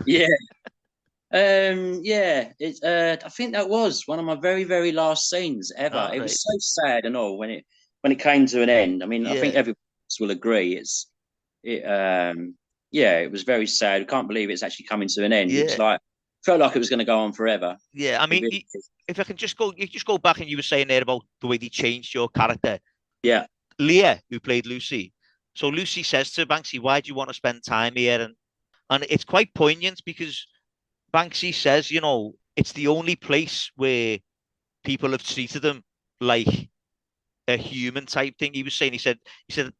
Speaker 2: yeah. Yeah, it's I think that was one of my very, very last scenes ever.
Speaker 1: Oh,
Speaker 2: It
Speaker 1: right.
Speaker 2: was so sad and all when it came to an end. I mean, I think
Speaker 1: Yeah.
Speaker 2: everyone else will agree. It yeah, it was very sad. I can't believe it's actually coming to an end. It was
Speaker 1: Yeah.
Speaker 2: like felt like it was going to go on forever.
Speaker 1: Yeah. I
Speaker 2: It
Speaker 1: mean,
Speaker 2: really
Speaker 1: if I can you just go back and you were saying there about the way they changed your character.
Speaker 2: yeah,
Speaker 1: Leah, who played Lucy. So Lucy says to Banksy, why do you want to spend time here? And it's quite poignant because Banksy says, it's the only place where people have treated him like a human type thing. He said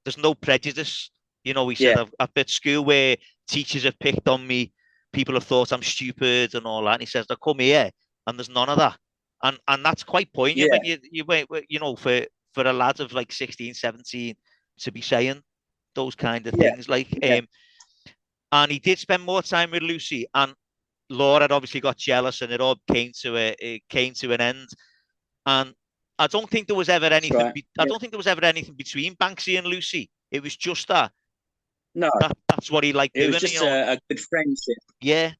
Speaker 1: there's no prejudice. He said
Speaker 2: yeah,
Speaker 1: I've been at school where teachers have picked on me, people have thought I'm stupid and all that. And he says I come here and there's none of that. And that's quite poignant
Speaker 2: yeah,
Speaker 1: when for a lad of like 16, 17 to be saying those kind of
Speaker 2: yeah,
Speaker 1: things. Like
Speaker 2: yeah.
Speaker 1: and he did spend more time with Lucy, and Laura had obviously got jealous, and it came to an end. And I don't think there was ever
Speaker 2: That's
Speaker 1: anything.
Speaker 2: right.
Speaker 1: I
Speaker 2: Yeah.
Speaker 1: don't think there was ever anything between Banksy and Lucy. It was just that
Speaker 2: No,
Speaker 1: that's what he liked
Speaker 2: it was
Speaker 1: doing.
Speaker 2: just a good friendship.
Speaker 1: Yeah,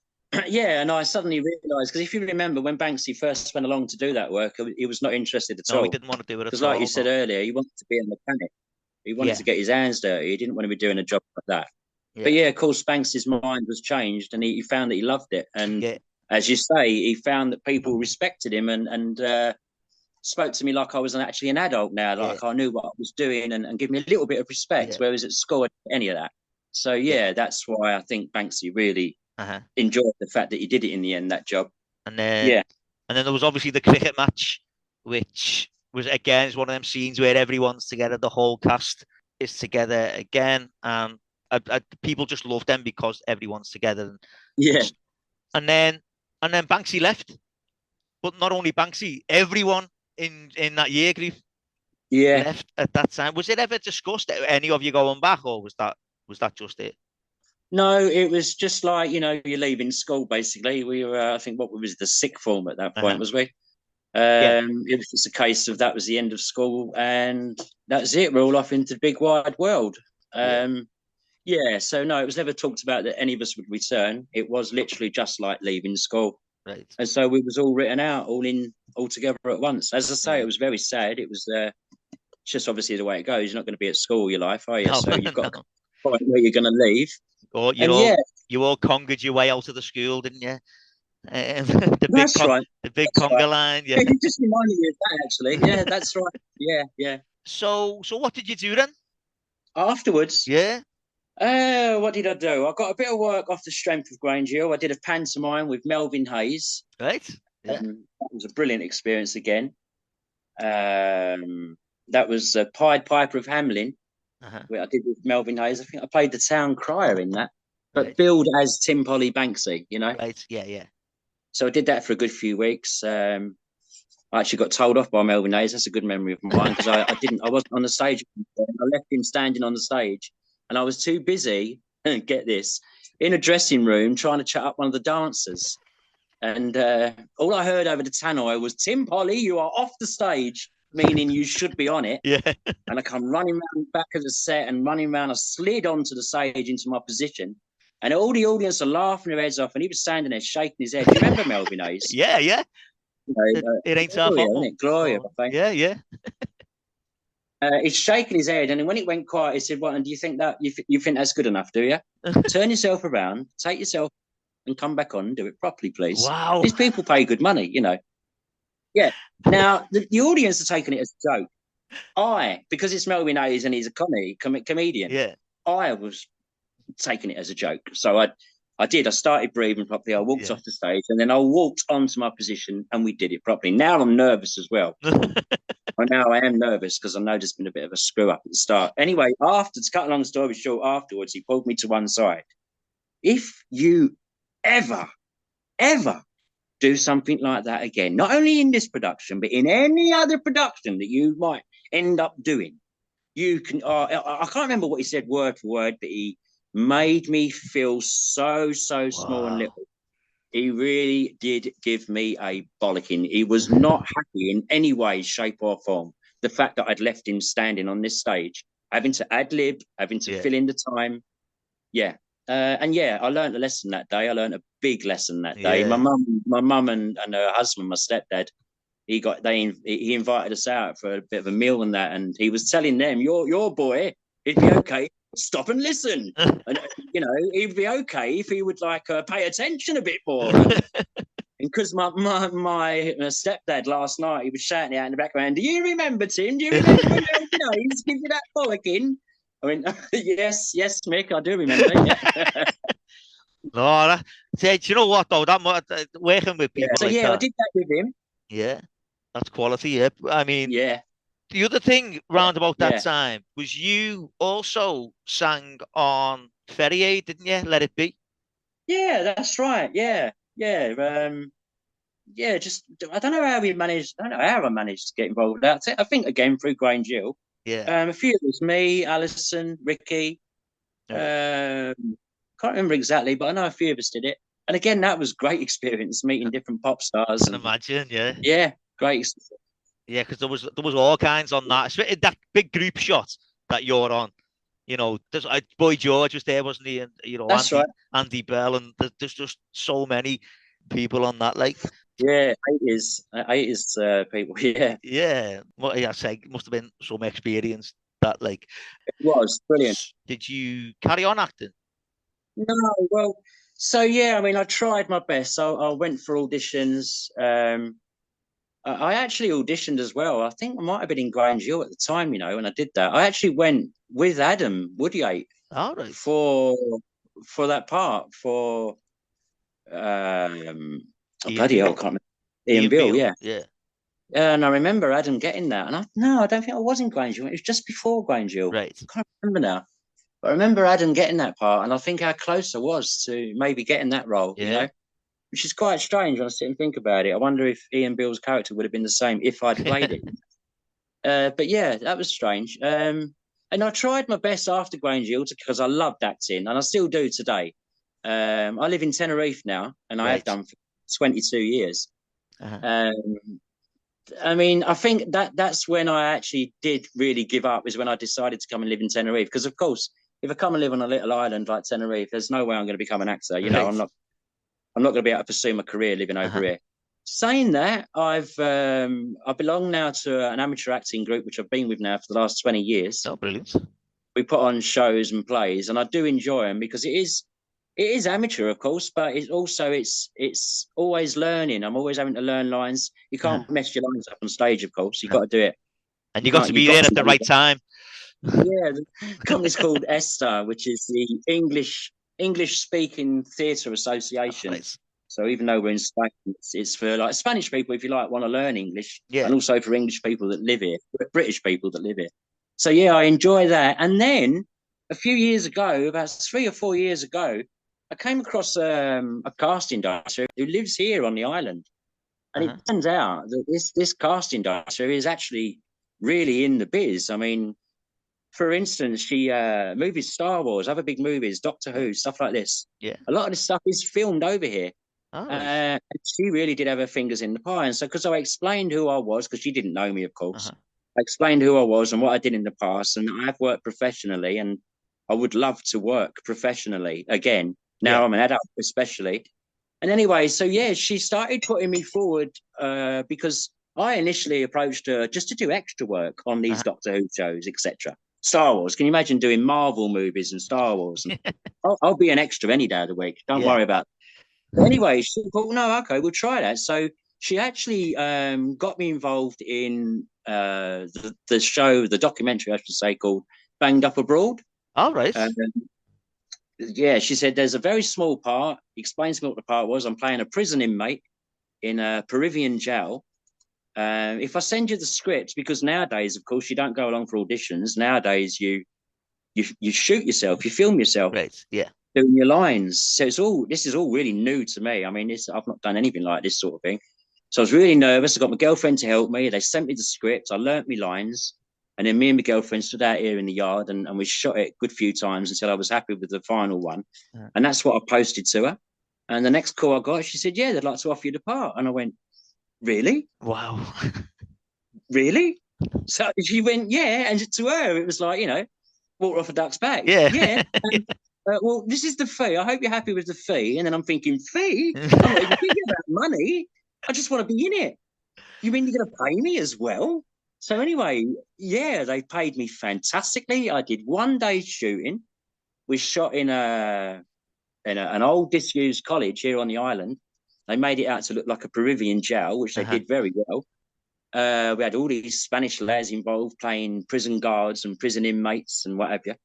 Speaker 2: Yeah, and I suddenly realised because if you remember when Banksy first went along to do that work, he was not interested at
Speaker 1: no, he
Speaker 2: all.
Speaker 1: didn't want to do it
Speaker 2: Because,
Speaker 1: at
Speaker 2: like you
Speaker 1: all.
Speaker 2: said
Speaker 1: No,
Speaker 2: earlier, he wanted to be a mechanic. He wanted
Speaker 1: yeah,
Speaker 2: to get his hands dirty. He didn't want to be doing a job like that. But
Speaker 1: yeah,
Speaker 2: yeah, of course, Banksy's mind was changed, and he found that he loved it. And
Speaker 1: yeah,
Speaker 2: as you say, he found that people respected him and spoke to me like I was actually an adult now,
Speaker 1: yeah,
Speaker 2: like I knew what I was doing, and give me a little bit of respect.
Speaker 1: yeah,
Speaker 2: Whereas at school, I didn't get any of that. So
Speaker 1: yeah.
Speaker 2: yeah, that's why I think Banksy really
Speaker 1: Uh-huh.
Speaker 2: enjoyed the fact that he did it in the end. That job.
Speaker 1: And then
Speaker 2: Yeah.
Speaker 1: and then there was obviously the cricket match, which was again is one of them scenes where everyone's together, the whole cast is together again, and people just love them because everyone's together.
Speaker 2: Yeah.
Speaker 1: And then Banksy left, but not only Banksy, everyone in that year group
Speaker 2: Yeah.
Speaker 1: left at that time. Was it ever discussed any of you going back, or was that just it?
Speaker 2: No, it was just like, you're leaving school basically. We were, I think, what was the sixth form at that
Speaker 1: Uh-huh.
Speaker 2: point, was we?
Speaker 1: Yeah,
Speaker 2: It was just a case of that was the end of school and that's it. We're all off into the big wide world.
Speaker 1: yeah,
Speaker 2: Yeah, so no, it was never talked about that any of us would return. It was literally just like leaving school.
Speaker 1: right.
Speaker 2: And so it was all written out, all together at once. As I say,
Speaker 1: Yeah.
Speaker 2: it was very sad. It was just obviously the way it goes. You're not going to be at school all your life, are you?
Speaker 1: No,
Speaker 2: So you've got to
Speaker 1: no.
Speaker 2: find where you're going to leave.
Speaker 1: Or
Speaker 2: And yeah,
Speaker 1: you all conquered your way out of the school, didn't you? The big
Speaker 2: that's right.
Speaker 1: the big
Speaker 2: That's right.
Speaker 1: conga line. Yeah.
Speaker 2: You just reminded me of that actually. Yeah, that's right. Yeah, yeah.
Speaker 1: So what did you do then?
Speaker 2: Afterwards,
Speaker 1: Yeah.
Speaker 2: what did I do? I got a bit of work off the strength of Grange Hill. I did a pantomime with Melvin Hayes.
Speaker 1: Right. Yeah.
Speaker 2: That was a brilliant experience again. That was Pied Piper of Hamelin,
Speaker 1: Uh-huh.
Speaker 2: where I did with Melvin Hayes. I think I played the town crier in that, but
Speaker 1: Right.
Speaker 2: billed as Tim Polley Banksy.
Speaker 1: Right. Yeah. Yeah.
Speaker 2: So I did that for a good few weeks. I actually got told off by Melvin Hayes. That's a good memory of mine because I wasn't on the stage. I left him standing on the stage and I was too busy, get this, in a dressing room trying to chat up one of the dancers. And all I heard over the tannoy was, Tim Polley, you are off the stage, meaning you should be on it.
Speaker 1: Yeah.
Speaker 2: And I come running around back of the set and running around. I slid onto the stage into my position. And all the audience are laughing their heads off. And he was standing there shaking his head. Do you remember Melvin Hayes?
Speaker 1: Yeah. Yeah.
Speaker 2: You
Speaker 1: It ain't our
Speaker 2: Gloria,
Speaker 1: fault.
Speaker 2: isn't it? Gloria,
Speaker 1: Oh,
Speaker 2: I think.
Speaker 1: yeah. Yeah.
Speaker 2: He's shaking his head, and then when it went quiet, he said, "Well, and do you think that you think that's good enough? Do you? Turn yourself around, take yourself, and come back on and do it properly, please.
Speaker 1: Wow.
Speaker 2: These people pay good money. Yeah. Now the audience are taking it as a joke. Because it's Melvin Hayes and he's a comedian.
Speaker 1: Yeah.
Speaker 2: I was taking it as a joke, so I did. I started breathing properly. I walked
Speaker 1: Yeah.
Speaker 2: off the stage, and then I walked onto my position, and we did it properly. Now I'm nervous as well. Now I am nervous because I know there's been a bit of a screw up at the start. Anyway, to cut a long story short, afterwards he pulled me to one side. If you ever ever do something like that again, not only in this production, but in any other production that you might end up doing, you can. I can't remember what he said word for word, but he made me feel so small and
Speaker 1: Wow.
Speaker 2: little. He really did give me a bollocking. He was not happy in any way, shape, or form. The fact that I'd left him standing on this stage, having to ad lib, having to
Speaker 1: Yeah.
Speaker 2: fill in the time. Yeah. And yeah, I learned a lesson that day. I learned a big lesson that day.
Speaker 1: Yeah.
Speaker 2: My mum and her husband, my stepdad, he invited us out for a bit of a meal and that, and he was telling them, your boy, it'd be okay. Stop and listen, and he'd be okay if he would like pay attention a bit more. And because my stepdad last night, he was shouting out in the background, "Do you remember, Tim? Do you remember when he's giving you that bollocking?" I mean, yes, Mick, I do remember. Yeah.
Speaker 1: No, do you know what though? Working with
Speaker 2: Yeah.
Speaker 1: people
Speaker 2: So
Speaker 1: like
Speaker 2: yeah, I
Speaker 1: that,
Speaker 2: did that with him.
Speaker 1: yeah, that's quality. Yeah, I mean,
Speaker 2: Yeah.
Speaker 1: the other thing round about that
Speaker 2: Yeah.
Speaker 1: time was you also sang on Ferry Aid, didn't you? Let It Be.
Speaker 2: Yeah, that's right. Yeah. Yeah. Yeah, just I don't know how we managed. I don't know how I managed to get involved with that. I think again through Grange Hill.
Speaker 1: Yeah.
Speaker 2: A few of us, me, Alison, Ricky.
Speaker 1: All right.
Speaker 2: Can't remember exactly, but I know a few of us did it. And again, that was great experience meeting different pop stars
Speaker 1: Can
Speaker 2: and
Speaker 1: imagine, yeah.
Speaker 2: yeah, great.
Speaker 1: Yeah, because there was all kinds on that. Especially that big group shot that you're on. There's Boy George was there, wasn't he? And
Speaker 2: That's right.
Speaker 1: Andy Bell, and there's just so many people on that. Like,
Speaker 2: Yeah, eight is people. Yeah,
Speaker 1: yeah, what I say must have been some experience that like.
Speaker 2: it was brilliant.
Speaker 1: Did you carry on acting?
Speaker 2: No, well, so yeah, I mean, I tried my best. So I went for auditions. I actually auditioned as well. I think I might have been in Grange Hill at the time, when I did that. I actually went with Adam Woodyates
Speaker 1: All right.
Speaker 2: for that part for
Speaker 1: Ian
Speaker 2: bloody hell, I
Speaker 1: Beale.
Speaker 2: can't remember. Ian
Speaker 1: Ian
Speaker 2: Beale,
Speaker 1: Beale.
Speaker 2: yeah.
Speaker 1: Yeah.
Speaker 2: And I remember Adam getting that, and I don't think I was in Grange Hill. It was just before Grange Hill.
Speaker 1: Right.
Speaker 2: I can't remember now. But I remember Adam getting that part, and I think how close I was to maybe getting that role,
Speaker 1: Yeah.
Speaker 2: which is quite strange when I sit and think about it. I wonder if Ian Beale's character would have been the same if I'd played it. But yeah, that was strange. And I tried my best after Grange Hill because I loved acting, and I still do today. I live in Tenerife now, and I have
Speaker 1: Right.
Speaker 2: done for 22 years.
Speaker 1: Uh-huh.
Speaker 2: I mean, I think that's when I actually did really give up, is when I decided to come and live in Tenerife. Because of course, if I come and live on a little island like Tenerife, there's no way I'm going to become an actor.
Speaker 1: Right.
Speaker 2: I'm not going to be able to pursue my career living over
Speaker 1: Uh-huh.
Speaker 2: here. Saying that, I belong now to an amateur acting group which I've been with now for the last 20 years.
Speaker 1: Oh, brilliant.
Speaker 2: We put on shows and plays, and I do enjoy them because it is amateur, of course, but it's always learning. I'm always having to learn lines. You
Speaker 1: Uh-huh.
Speaker 2: can't mess your lines up on stage, of course. You've
Speaker 1: No.
Speaker 2: got to do it.
Speaker 1: And
Speaker 2: You
Speaker 1: you got
Speaker 2: can't.
Speaker 1: to
Speaker 2: You've
Speaker 1: be
Speaker 2: got
Speaker 1: there
Speaker 2: to
Speaker 1: at the
Speaker 2: know
Speaker 1: right
Speaker 2: that.
Speaker 1: time.
Speaker 2: Yeah, the company's called ESTA, which is the English Speaking Theatre Association.
Speaker 1: Right.
Speaker 2: So even though we're in Spain, it's for like Spanish people, if you like, want to learn English,
Speaker 1: Yeah.
Speaker 2: and also for English people that live here, British people that live here. So yeah, I enjoy that. And then a few years ago, about 3 or 4 years ago, I came across a casting director who lives here on the island, and
Speaker 1: Uh-huh.
Speaker 2: it turns out that this casting director is actually really in the biz. I mean, for instance, she movies, Star Wars, other big movies, Doctor
Speaker 1: Right.
Speaker 2: Who, stuff like this.
Speaker 1: Yeah.
Speaker 2: A lot of this stuff is filmed over here.
Speaker 1: All right.
Speaker 2: She really did have her fingers in the pie. And so, because I explained who I was, because she didn't know me, of course,
Speaker 1: Uh-huh.
Speaker 2: I explained who I was and what I did in the past. And I have worked professionally, and I would love to work professionally again.
Speaker 1: Yeah.
Speaker 2: Now I'm an adult, especially. And anyway, so yeah, she started putting me forward because I initially approached her just to do extra work on these
Speaker 1: Uh-huh.
Speaker 2: Doctor Who shows, etc. Star Wars. Can you imagine doing Marvel movies and Star Wars? And I'll be an extra any day of the week. Don't
Speaker 1: Yeah.
Speaker 2: worry about it. But anyway, she thought, no, okay, we'll try that. So she actually got me involved in the show, the documentary, I should say, called Banged Up Abroad.
Speaker 1: All right.
Speaker 2: Yeah, she said there's a very small part. Explains to me what the part was. I'm playing a prison inmate in a Peruvian jail. If I send you the script, because nowadays, of course, you don't go along for auditions. Nowadays, you shoot yourself, you film yourself.
Speaker 1: Right. Yeah.
Speaker 2: doing your lines. So this is all really new to me. I mean, I've not done anything like this sort of thing. So I was really nervous. I got my girlfriend to help me. They sent me the script. I learnt my lines. And then me and my girlfriend stood out here in the yard and we shot it a good few times until I was happy with the final one. Yeah. And that's what I posted to her. And the next call I got, she said, yeah, they'd like to offer you the part. And I went, really?
Speaker 1: Wow.
Speaker 2: Really? So she went, yeah. And to her, it was like, water off a duck's back.
Speaker 1: Yeah.
Speaker 2: Yeah. And, well, this is the fee. I hope you're happy with the fee. And then I'm thinking, fee? I'm not even thinking about money. I just want to be in it. You mean you're going to pay me as well? So anyway, yeah, they paid me fantastically. I did 1 day shooting. We shot in an old disused college here on the island. They made it out to look like a Peruvian jail, which they did very well. We had all these Spanish lads involved playing prison guards and prison inmates and what have you.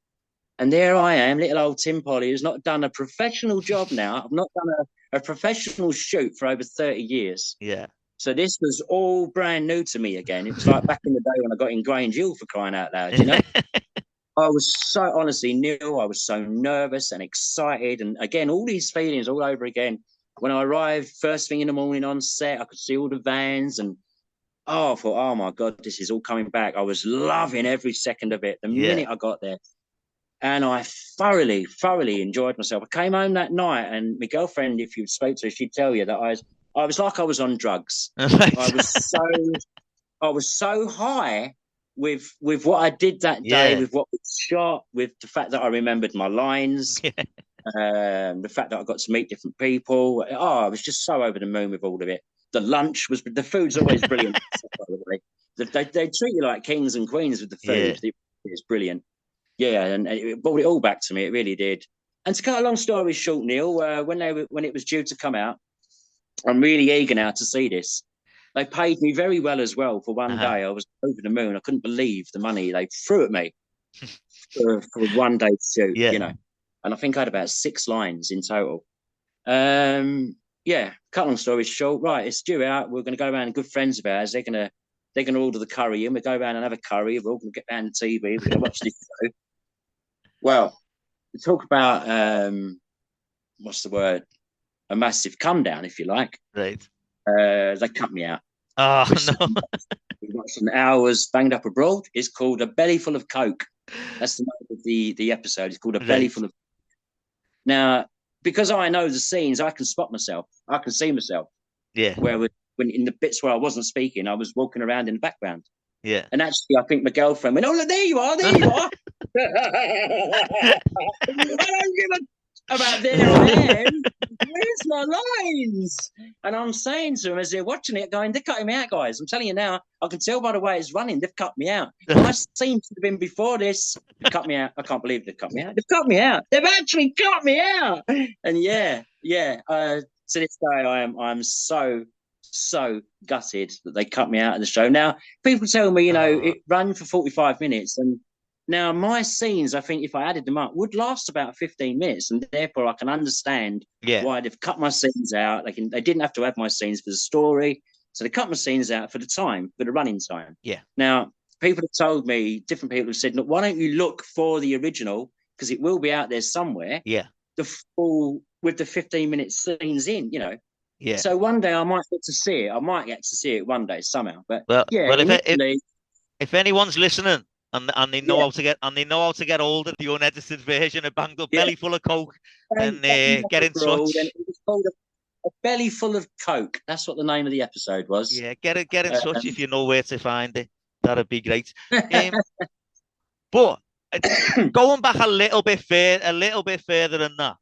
Speaker 2: And there I am, little old Tim Polley, who's not done a professional job now. I've not done a professional shoot for over 30 years.
Speaker 1: Yeah.
Speaker 2: So this was all brand new to me again. It was like back in the day when I got in Grange Hill, for crying out loud, you know? I was so, honestly, Neil, I was so nervous and excited. And again, all these feelings all over again. When I arrived first thing in the morning on set, I could see all the vans and, I thought, oh my God, this is all coming back. I was loving every second of it the minute I got there. And I thoroughly, thoroughly enjoyed myself. I came home that night and my girlfriend, if you spoke to her, she'd tell you that I was like I was on drugs. I was so high with what I did that day, with what was shot, with the fact that I remembered my lines, the fact that I got to meet different people. I was just so over the moon with all of it. The food's always brilliant. By the way, they treat you like kings and queens with the food. It's brilliant. Yeah, and it brought it all back to me. It really did. And to cut a long story short, Neil, when it was due to come out, I'm really eager now to see this. They paid me very well as well for 1 day. I was over the moon. I couldn't believe the money they threw at me for 1 day shoot, you know. And I think I had about 6 lines in total. Cut long story short, right, it's due out. We're going to go around and good friends of ours. They're going to order the curry and we go around and have a curry. We're all going to get down the TV. We're going to watch this show. Well, we talk about, what's the word? A massive come down, if you like.
Speaker 1: Right.
Speaker 2: They cut me out.
Speaker 1: Oh, no.
Speaker 2: We watched an hour's Banged Up Abroad. It's called A Belly Full of Coke. That's the name of the episode. It's called A Belly Full of. Now, because I know the scenes, I can spot myself. I can see myself.
Speaker 1: Yeah.
Speaker 2: When in the bits where I wasn't speaking, I was walking around in the background.
Speaker 1: Yeah.
Speaker 2: And actually, I think my girlfriend went, "Oh, look, there you are. There you are." I don't give a about there I am. Where's my lines? And I'm saying to them as they're watching it, going, they're cutting me out, guys. I'm telling you now, I can tell by the way it's running, they've cut me out. My scene should have been before this. They cut me out. I can't believe they've cut me out. They've cut me out. They've actually cut me out. And to this day, I'm so gutted that they cut me out of the show. Now, people tell me, it ran for 45 minutes and now, my scenes, I think if I added them up, would last about 15 minutes. And therefore, I can understand why they've cut my scenes out. They didn't have to have my scenes for the story. So they cut my scenes out for the time, for the running time.
Speaker 1: Yeah.
Speaker 2: Now, people have told me, different people have said, look, why don't you look for the original? Because it will be out there somewhere.
Speaker 1: Yeah.
Speaker 2: The full, with the 15-minute scenes in,
Speaker 1: Yeah.
Speaker 2: So one day I might get to see it. I might get to see it one day somehow. But
Speaker 1: if anyone's listening, and they know how to get hold of the unedited version of Banged Up Belly Full of Coke, then get in touch.
Speaker 2: It was called a Belly Full of Coke. That's what the name of the episode was.
Speaker 1: Yeah, get in touch if you know where to find it. That'd be great. But going back a little bit further than that,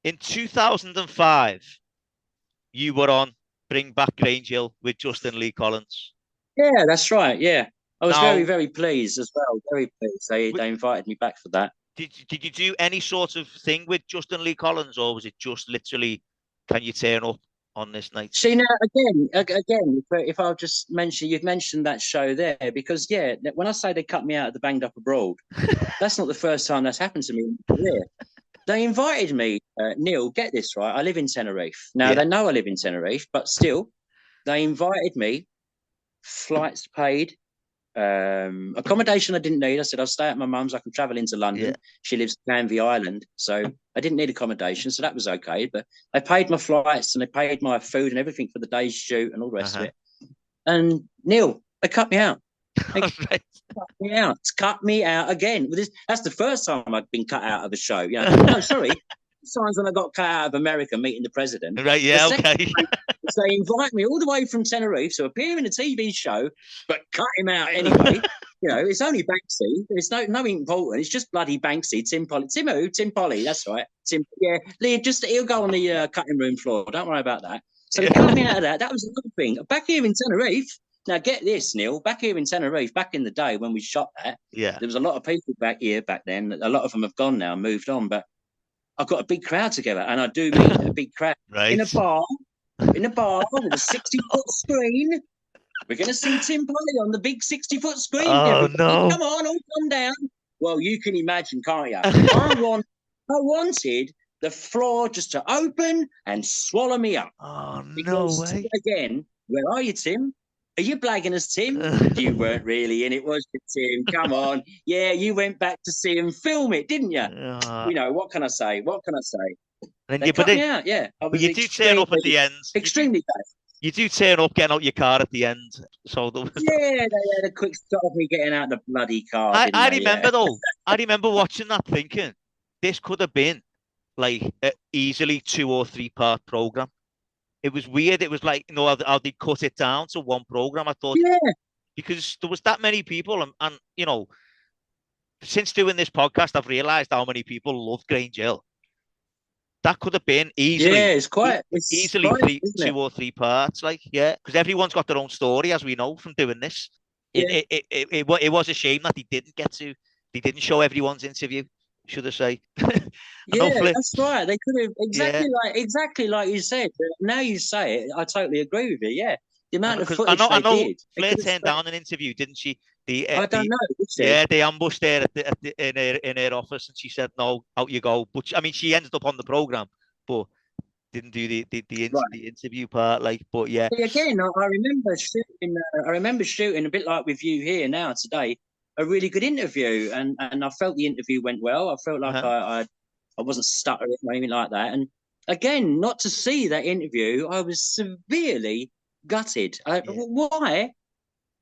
Speaker 1: in 2005, you were on Bring Back Grange Hill with Justin Lee Collins.
Speaker 2: Yeah, that's right. Yeah. I was very, very pleased as well. Very pleased. They invited me back for that.
Speaker 1: Did you do any sort of thing with Justin Lee Collins, or was it just literally, can you turn up on this night?
Speaker 2: See, now, again, if I'll just mention, you've mentioned that show there, because, when I say they cut me out of the Banged Up Abroad, that's not the first time that's happened to me in my career. They invited me, Neil, get this right, I live in Tenerife. Now, they know I live in Tenerife, but still, they invited me, flights paid, accommodation I didn't need. I said I'll stay at my mum's. I can travel into London. She lives in Canvey Island, so I didn't need accommodation, so that was okay. But they paid my flights and they paid my food and everything for the day's shoot and all the rest of it. And Neil, they cut me out. They cut me out. Cut me out again. That's the first time I've been cut out of a show. No, sorry. Times when I got cut out of America meeting the president.
Speaker 1: Right, yeah, okay.
Speaker 2: So they invite me all the way from Tenerife to appear in a TV show, but cut him out anyway. It's only Banksy. It's nothing important. It's just bloody Banksy, Tim Polley. Tim who? Tim Polley, that's right. Tim, yeah. Lee, he'll go on the cutting room floor. Don't worry about that. So they cut me out of that. That was another thing. Back here in Tenerife, now get this, Neil, back here in Tenerife, back in the day when we shot that, there was a lot of people back here back then. A lot of them have gone now, moved on, but I've got a big crowd together, and I do mean a big crowd in a bar with a 60-foot screen. We're going to see Tim Polley on the big 60-foot screen.
Speaker 1: Oh, no.
Speaker 2: Come on, all come down. Well, you can imagine, can't you? I wanted the floor just to open and swallow me up.
Speaker 1: Oh,
Speaker 2: because,
Speaker 1: no way.
Speaker 2: Again, where are you, Tim? Are you blagging us, Tim? You weren't really in it, was you, Tim? Come on. Yeah, you went back to see him film it, didn't you? What can I say?
Speaker 1: And
Speaker 2: they cut me out, yeah.
Speaker 1: But you do turn up at the end.
Speaker 2: Extremely bad.
Speaker 1: You do turn up, getting out your car at the end. So
Speaker 2: yeah, they had a quick stop of me getting out the bloody car.
Speaker 1: I remember though. I remember watching that, thinking this could have been like easily 2 or 3 part program. It was weird. It was like, how they cut it down to one program. I thought, because there was that many people, and since doing this podcast, I've realised how many people love Grange Hill. That could have been easily, easily 2 or 3 parts, because everyone's got their own story, as we know from doing this. It was a shame that they didn't show everyone's interview, should I say?
Speaker 2: That's right. They could have exactly like you said. Now you say it, I totally agree with you. Yeah, the amount of footage
Speaker 1: I know
Speaker 2: did.
Speaker 1: Flair turned down an interview, didn't she?
Speaker 2: I don't know. Did she?
Speaker 1: Yeah, they ambushed her in her office, and she said, "No, out you go." But I mean, she ended up on the program, but didn't do the interview part. But yeah.
Speaker 2: Again, I remember shooting. I remember shooting a bit like with you here now today. A really good interview, and I felt the interview went well. I felt like I wasn't stuttering or anything like that. And again, not to see that interview, I was severely gutted. Why?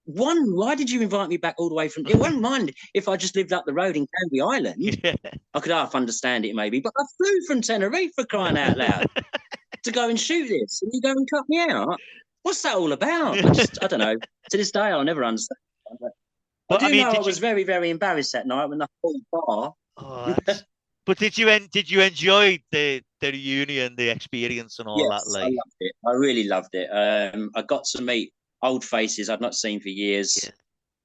Speaker 2: Why did you invite me back all the way from? It wouldn't mind if I just lived up the road in Canby Island. Yeah. I could half understand it maybe, but I flew from Tenerife, for crying out loud, to go and shoot this, and you go and cut me out. What's that all about? I don't know. To this day, I'll never understand. But I was very, very embarrassed that night when the whole bar.
Speaker 1: But did you enjoy the reunion, the experience, and all that?
Speaker 2: I loved it. I really loved it. I got to meet old faces I'd not seen for years. Yeah.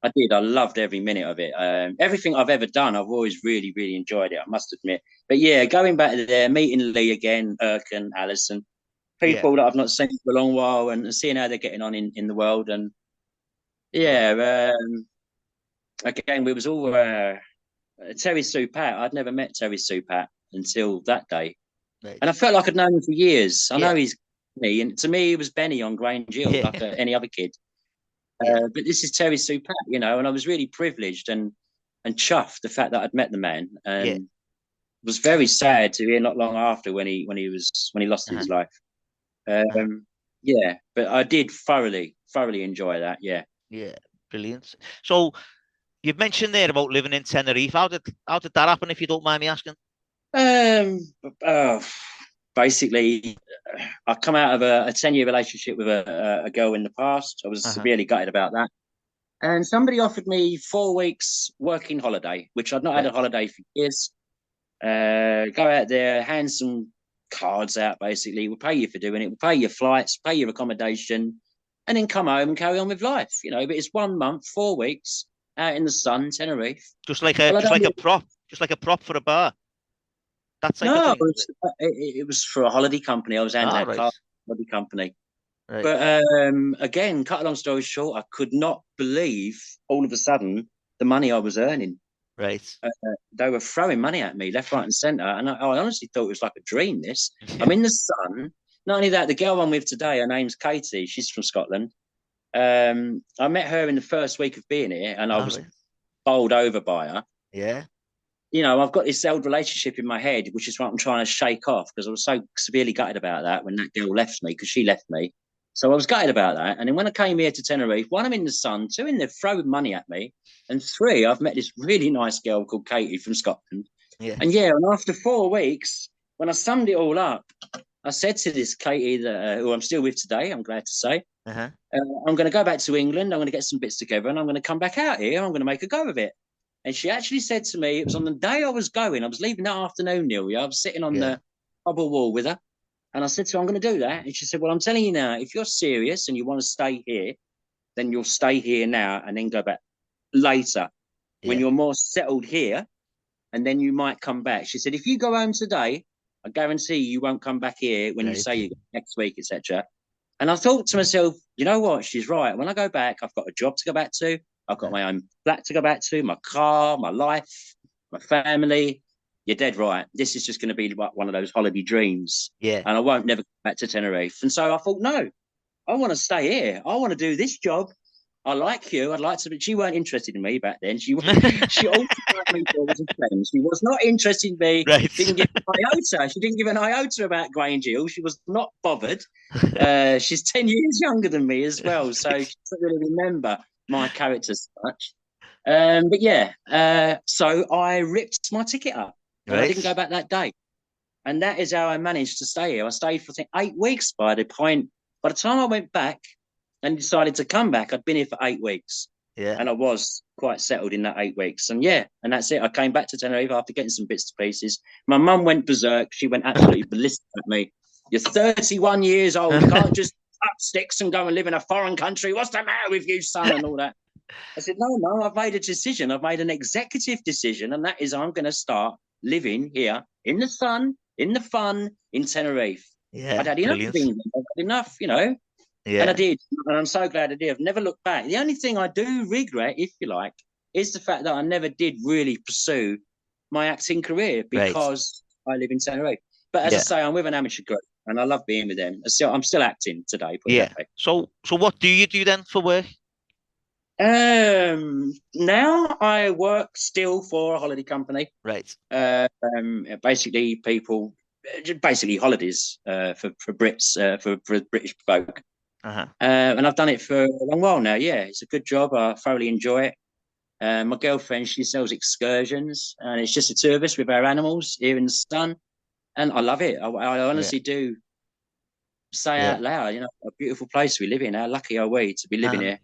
Speaker 2: I did. I loved every minute of it. Everything I've ever done, I've always really, really enjoyed it, I must admit. But yeah, going back there, meeting Lee again, Erkin, Alison, people that I've not seen for a long while, and seeing how they're getting on in the world. And again, we was all Terry Sue Pat. I'd never met Terry Sue Pat until that day. Right. And I felt like I'd known him for years. I know he's me, and to me, he was Benny on Grange Hill, like any other kid. But this is Terry Sue Pat, and I was really privileged and chuffed the fact that I'd met the man, and was very sad to hear not long after when he lost his life. But I did thoroughly enjoy that. Yeah,
Speaker 1: brilliant. So you've mentioned there about living in Tenerife. How did that happen, if you don't mind me asking?
Speaker 2: Basically, I come out of a 10-year relationship with a girl in the past. I was severely gutted about that. And somebody offered me 4 weeks working holiday, which I'd not had a holiday for years. Go out there, hand some cards out, basically. We'll pay you for doing it. We'll pay your flights, pay your accommodation, and then come home and carry on with life. But it's 1 month, 4 weeks out in the sun, Tenerife.
Speaker 1: Just like a prop for a bar.
Speaker 2: It was for a holiday company. I was handing out cards for a holiday company. Right. But again, cut a long story short, I could not believe all of a sudden the money I was earning.
Speaker 1: Right.
Speaker 2: They were throwing money at me left, right, and centre, and I honestly thought it was like a dream. This, I'm in the sun. Not only that, the girl I'm with today, her name's Katie. She's from Scotland. I met her in the first week of being here, and I was bowled over by her.
Speaker 1: Yeah.
Speaker 2: I've got this old relationship in my head, which is what I'm trying to shake off because I was so severely gutted about that when that girl left me because she left me. So I was gutted about that. And then when I came here to Tenerife, one, I'm in the sun, two, in there throwing money at me, and three, I've met this really nice girl called Katie from Scotland.
Speaker 1: Yeah.
Speaker 2: And and after 4 weeks, when I summed it all up, I said to this Katie, who I'm still with today, I'm glad to say, I'm going to go back to England. I'm going to get some bits together and I'm going to come back out here. I'm going to make a go of it. And she actually said to me, it was on the day I was going, I was leaving that afternoon, Neil. I was sitting on the bubble wall with her. And I said to her, I'm going to do that. And she said, well, I'm telling you now, if you're serious and you want to stay here, then you'll stay here now and then go back later when you're more settled here. And then you might come back. She said, if you go home today, I guarantee you won't come back here when you say you go next week, etc. And I thought to myself, you know what? She's right. When I go back, I've got a job to go back to. I've got my own flat to go back to, my car, my life, my family. You're dead right. This is just going to be like one of those holiday dreams.
Speaker 1: Yeah.
Speaker 2: And I won't never go back to Tenerife. And so I thought, no, I want to stay here. I want to do this job. I like you. I'd like to, but she weren't interested in me back then. She also liked me as a friend. She was not interested in me.
Speaker 1: Right.
Speaker 2: Didn't give an iota. She didn't give an iota about Grange Hill. She was not bothered. She's 10 years younger than me as well, so she doesn't really remember my character so much. So I ripped my ticket up. And I didn't go back that day. And that is how I managed to stay here. I stayed for, I think, 8 weeks by the time I went back and decided to come back, I'd been here for 8 weeks.
Speaker 1: Yeah.
Speaker 2: And I was quite settled in that 8 weeks. And and that's it. I came back to Tenerife after getting some bits to pieces. My mum went berserk. She went absolutely ballistic at me. You're 31 years old. You can't just up sticks and go and live in a foreign country. What's the matter with you, son? And all that. I said, no, I've made a decision. I've made an executive decision. And that is I'm going to start living here in the sun, in the fun, in Tenerife.
Speaker 1: Yeah.
Speaker 2: I'd had enough of England. I'd had enough,
Speaker 1: Yeah.
Speaker 2: And I did. And I'm so glad I did. I've never looked back. The only thing I do regret, if you like, is the fact that I never did really pursue my acting career because I live in Tenerife. But as I say, I'm with an amateur group and I love being with them. So I'm still acting today.
Speaker 1: So what do you do then for work?
Speaker 2: Now I work still for a holiday company.
Speaker 1: Right.
Speaker 2: Basically holidays for Brits, for British folk. And I've done it for a long while now. Yeah, it's a good job. I thoroughly enjoy it. My girlfriend, she sells excursions, and it's just the two of us with our animals here in the sun, and I love it. I honestly do say out loud, a beautiful place we live in. How lucky are we to be living here?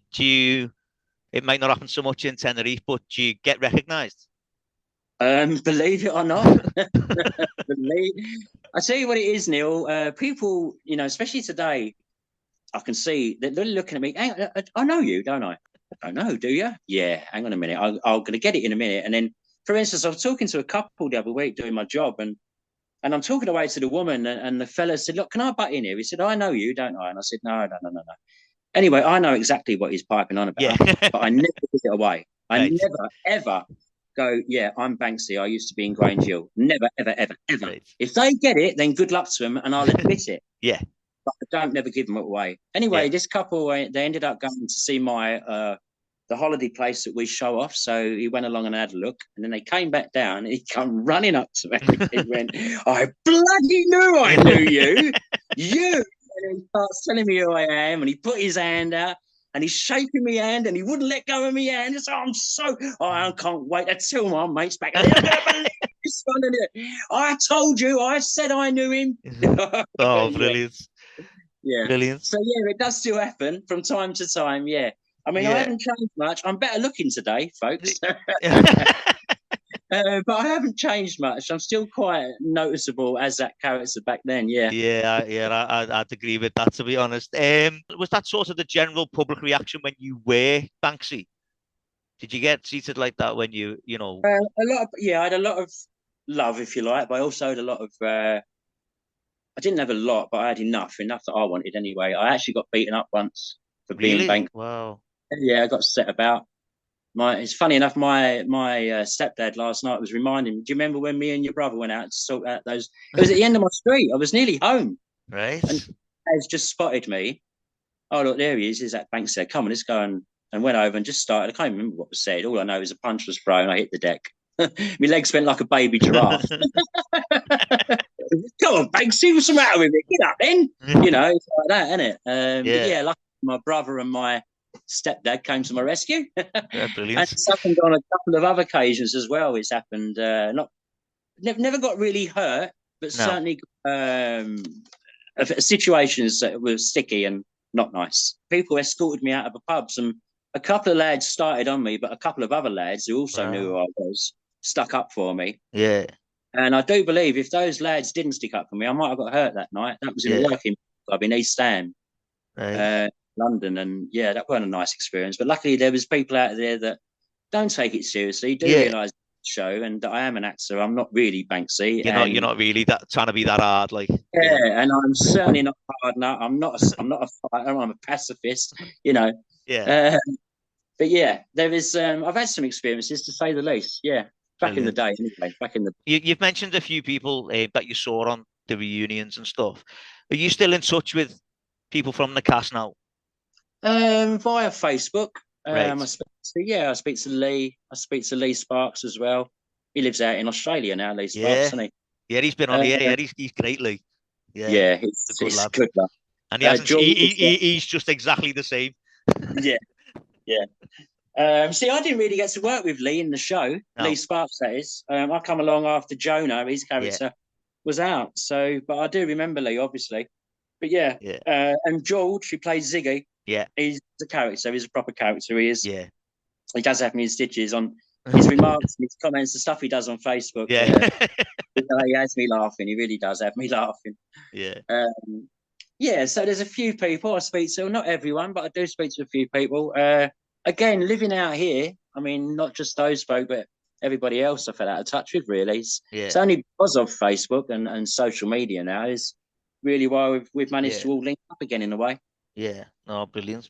Speaker 1: It might not happen so much in Tenerife, but do you get recognised?
Speaker 2: Believe it or not, I tell you what it is, Neil. People, especially today, I can see that they're looking at me. I know you, don't I? I don't know, do you? Yeah, hang on a minute. I'm going to get it in a minute. And then, for instance, I was talking to a couple the other week doing my job, and I'm talking away to the woman, and the fella said, look, can I butt in here? He said, I know you, don't I? And I said, no. Anyway, I know exactly what he's piping on about, but I never give it away. I never, ever go, yeah, I'm Banksy. I used to be in Grange Hill. Never, ever, ever, ever. Right. If they get it, then good luck to them, and I'll admit it.
Speaker 1: Yeah.
Speaker 2: But I don't never give them away. Anyway, this couple, they ended up going to see the holiday place that we show off. So he went along and had a look, and then they came back down, and he come running up to me. He went, I bloody knew I knew you. You. And he starts telling me who I am, and he put his hand out, and he's shaking my hand, and he wouldn't let go of my hand. So I can't wait to tell my mates back. I told you, I said I knew him.
Speaker 1: Oh, brilliant.
Speaker 2: Yeah. Brilliant. So it does still happen from time to time. Yeah. I mean, I haven't changed much. I'm better looking today, folks. But I haven't changed much. I'm still quite noticeable as that character back then. Yeah.
Speaker 1: I'd agree with that, to be honest. Was that sort of the general public reaction when you were Banksy? Did you get treated like that when a lot of,
Speaker 2: I had a lot of love, if you like, but I also had a lot of I didn't have a lot, but I had enough that I wanted anyway. I actually got beaten up once for being Banksy.
Speaker 1: Wow.
Speaker 2: Yeah, I got set about. It's funny enough, my stepdad last night was reminding me, do you remember when me and your brother went out to sort out those? It was at the end of my street. I was nearly home.
Speaker 1: Right.
Speaker 2: And Dad just spotted me. Oh, look, there he is. Is that Banksy? Come on, let's go. And went over and just started. I can't remember what was said. All I know is a punch was thrown. I hit the deck. My legs went like a baby giraffe. Come on, Banksy, what's the matter with it? Get up then. It's like that, isn't it? But yeah, like my brother and my stepdad came to my rescue.
Speaker 1: Yeah, brilliant.
Speaker 2: And it's happened on a couple of other occasions as well. It's happened, never got really hurt, but certainly situations that were sticky and not nice. People escorted me out of the pubs, and a couple of lads started on me, but a couple of other lads who also knew who I was stuck up for me.
Speaker 1: Yeah.
Speaker 2: And I do believe if those lads didn't stick up for me, I might have got hurt that night. That was in a working club in East Ham, London. And yeah, that wasn't a nice experience. But luckily there was people out there that don't take it seriously, do realise the show and that I am an actor. I'm not really Banksy.
Speaker 1: You're not really that trying to be that hard, like
Speaker 2: and I'm certainly not hard enough. I'm not a fighter, I'm a pacifist,
Speaker 1: Yeah.
Speaker 2: But yeah, there is I've had some experiences to say the least. Yeah. Back in the day, anyway.
Speaker 1: You've mentioned a few people that you saw on the reunions and stuff. Are you still in touch with people from the cast now?
Speaker 2: Via Facebook.
Speaker 1: Right.
Speaker 2: I speak to Lee. I speak to Lee Sparks as well. He lives out in Australia now, Lee Sparks, isn't he?
Speaker 1: Yeah, he's been on here. Yeah, he's great, Lee.
Speaker 2: Yeah, he's a good lad. Good lad.
Speaker 1: And he hasn't, he's just exactly the same.
Speaker 2: Yeah. See, I didn't really get to work with Lee in the show. No. Lee Sparks, that is. I come along after Jonah, his character, was out. So, but I do remember Lee, obviously. But and George, who plays Ziggy, he's a character. He's a proper character. He is.
Speaker 1: Yeah.
Speaker 2: He does have me in stitches on his remarks and his comments, the stuff he does on Facebook.
Speaker 1: Yeah.
Speaker 2: He has me laughing. He really does have me laughing.
Speaker 1: Yeah.
Speaker 2: So there's a few people I speak to. Not everyone, but I do speak to a few people. Again, living out here, I mean, not just those folk, but everybody else I fell out of touch with, really. It's only because of Facebook and social media now is really why we've managed to all link up again in a way.
Speaker 1: Yeah, no, brilliant.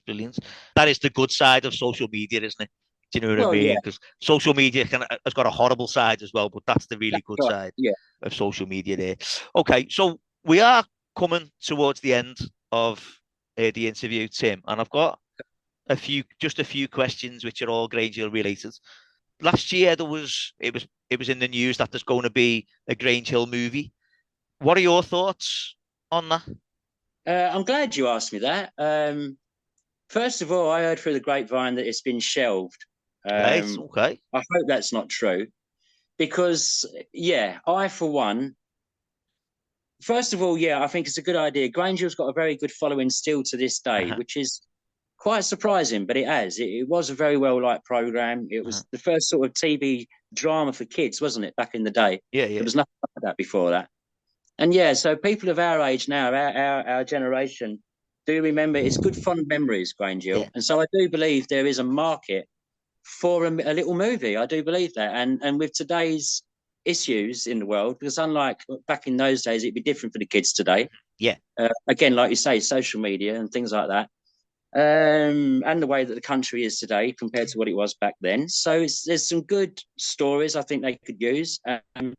Speaker 1: That is the good side of social media, isn't it? Do you know what I mean? Because social media has got a horrible side as well, but that's the really good side of social media there. Okay, so we are coming towards the end of the interview, Tim, and I've got a few questions which are all Grange Hill related. Last year it was in the news that there's going to be a Grange Hill movie. What are your thoughts on that?
Speaker 2: I'm glad you asked me that. First of all, I heard through the grapevine that it's been shelved.
Speaker 1: Right, okay.
Speaker 2: I hope that's not true, because I for one. First of all, I think it's a good idea. Grange Hill's got a very good following still to this day, which is quite surprising, but it has. It was a very well-liked programme. It was the first sort of TV drama for kids, wasn't it, back in the day?
Speaker 1: Yeah.
Speaker 2: There was nothing like that before that. And so people of our age now, our generation, do remember it's good, fond memories, Grange Hill. Yeah. And so I do believe there is a market for a little movie. I do believe that. And with today's issues in the world, because unlike back in those days, it'd be different for the kids today.
Speaker 1: Yeah.
Speaker 2: Again, like you say, social media and things like that. And the way that the country is today compared to what it was back then. So there's some good stories I think they could use. And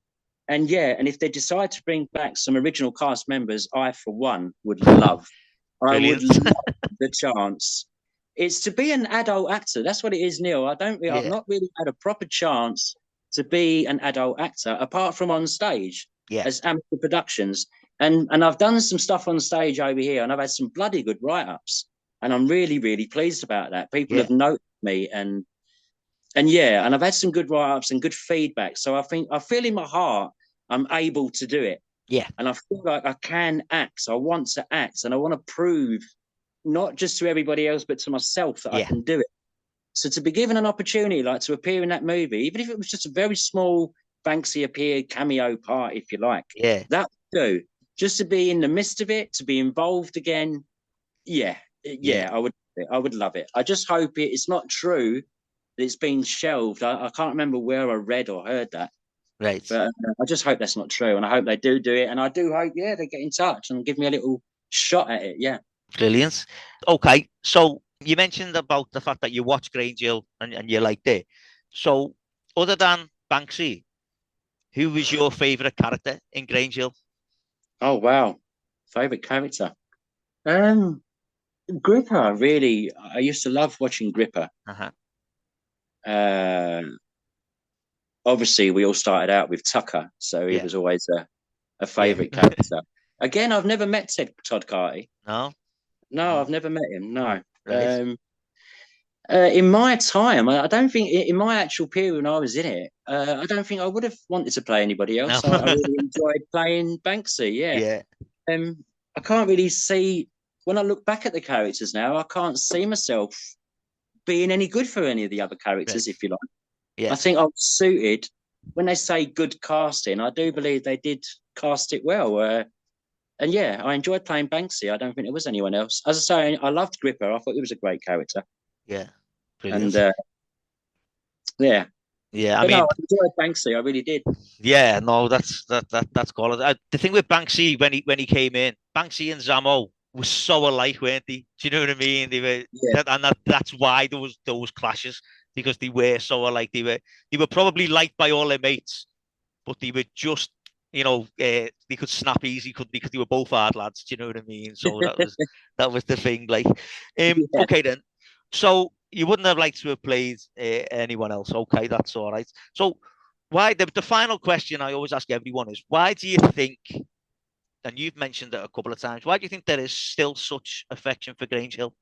Speaker 2: if they decide to bring back some original cast members, I, for one, would love.
Speaker 1: Brilliant.
Speaker 2: I would love the chance. It's to be an adult actor. That's what it is, Neil. I've not really had a proper chance to be an adult actor, apart from on stage as amateur productions. And I've done some stuff on stage over here, and I've had some bloody good write-ups. And I'm really, really pleased about that. People have noticed me, and I've had some good write-ups and good feedback. So I feel in my heart I'm able to do it.
Speaker 1: Yeah.
Speaker 2: And I feel like I can act. I want to act, and I want to prove not just to everybody else, but to myself that I can do it. So to be given an opportunity, like to appear in that movie, even if it was just a very small Banksy appeared cameo part, if you like, that would do. Just to be in the midst of it, to be involved again, I would love it. I just hope it's not true that it's been shelved. I can't remember where I read or heard that.
Speaker 1: Right.
Speaker 2: But I just hope that's not true, and I hope they do it, and I do hope they get in touch and give me a little shot at it. Yeah.
Speaker 1: Brilliant. Okay, so you mentioned about the fact that you watch Grange Hill and you liked it. So other than Banksy, who was your favourite character in Grange Hill?
Speaker 2: Oh wow, favourite character. Gripper, really. I used to love watching Gripper. obviously we all started out with Tucker, so he was always a favourite character. Again, I've never met Todd Carty. No, I've never met him. No.
Speaker 1: Right.
Speaker 2: In my time, I don't think in my actual period when I was in it, I don't think I would have wanted to play anybody else.
Speaker 1: No.
Speaker 2: I really enjoyed playing Banksy. Yeah.
Speaker 1: Yeah.
Speaker 2: I can't really see when I look back at the characters now. I can't see myself being any good for any of the other characters,
Speaker 1: Right.
Speaker 2: if you like.
Speaker 1: Yeah.
Speaker 2: I think I was suited. When they say good casting, I do believe they did cast it well. And yeah, I enjoyed playing Banksy. I don't think there was anyone else. As I say, I loved Gripper. I thought he was a great character.
Speaker 1: Yeah. Brilliant.
Speaker 2: And yeah.
Speaker 1: Yeah, I
Speaker 2: But
Speaker 1: mean,
Speaker 2: no, I enjoyed Banksy. I really did.
Speaker 1: yeah, no, that's cool. The thing with Banksy when he came in, Banksy and Zamo were so alike, weren't they? Do you know what I mean? They were, and that's why there was those clashes, because they were so alike. They were probably liked by all their mates, but they were just, they could snap easy, couldn't they? Because they were both hard lads. Do you know what I mean? So that was the thing. Like, okay then. So you wouldn't have liked to have played anyone else. Okay, that's all right. So why the final question I always ask everyone is, why do you think, and you've mentioned it a couple of times, why do you think there is still such affection for Grange Hill?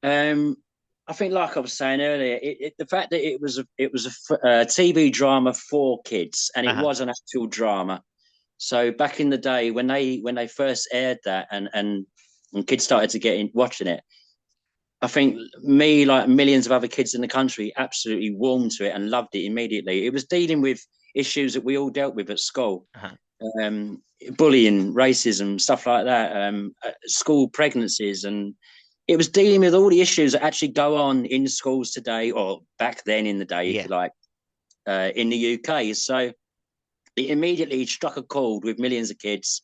Speaker 2: I think, like I was saying earlier, the fact that it was a TV drama for kids, and it was an actual drama. So back in the day when they first aired that, and kids started to get in watching it, I think me, like millions of other kids in the country, absolutely warmed to it and loved it immediately. It was dealing with issues that we all dealt with at school. Bullying, racism, stuff like that, school pregnancies, and it was dealing with all the issues that actually go on in schools today, or back then in the day, if you like, in the UK. So it immediately struck a chord with millions of kids.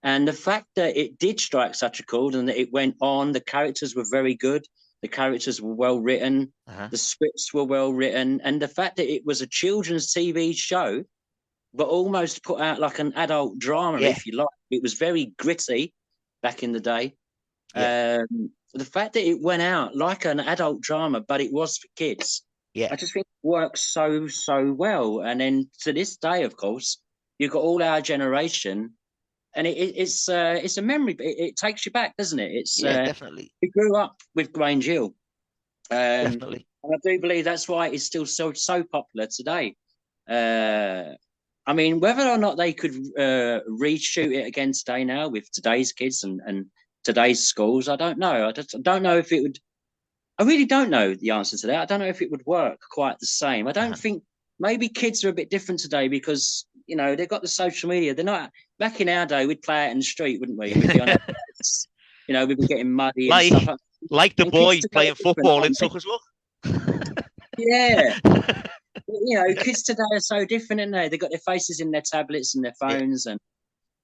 Speaker 2: And the fact that it did strike such a chord and that it went on, the characters were very good. The characters were well written. The scripts were well written. And the fact that it was a children's TV show, but almost put out like an adult drama, if you like. It was very gritty back in the day. The fact that it went out like an adult drama, but it was for kids, I just think it works so well. And then to this day, of course, you've got all our generation, and it's a memory. It takes you back, doesn't it? It's
Speaker 1: definitely.
Speaker 2: We grew up with Grange Hill,
Speaker 1: Definitely,
Speaker 2: and I do believe that's why it's still so popular today. I mean, whether or not they could reshoot it again today now with today's kids and today's schools, I don't know. I don't know if it would. I really don't know the answer to that. I don't know if it would work quite the same. I don't think, maybe kids are a bit different today because, they've got the social media. They're not, back in our day, we'd play out in the street, wouldn't we? We'd be on our beds, we'd be getting muddy and stuff.
Speaker 1: Like the boy playing football in Tuckerslow.
Speaker 2: Yeah. Kids today are so different, aren't they? They've got their faces in their tablets and their phones.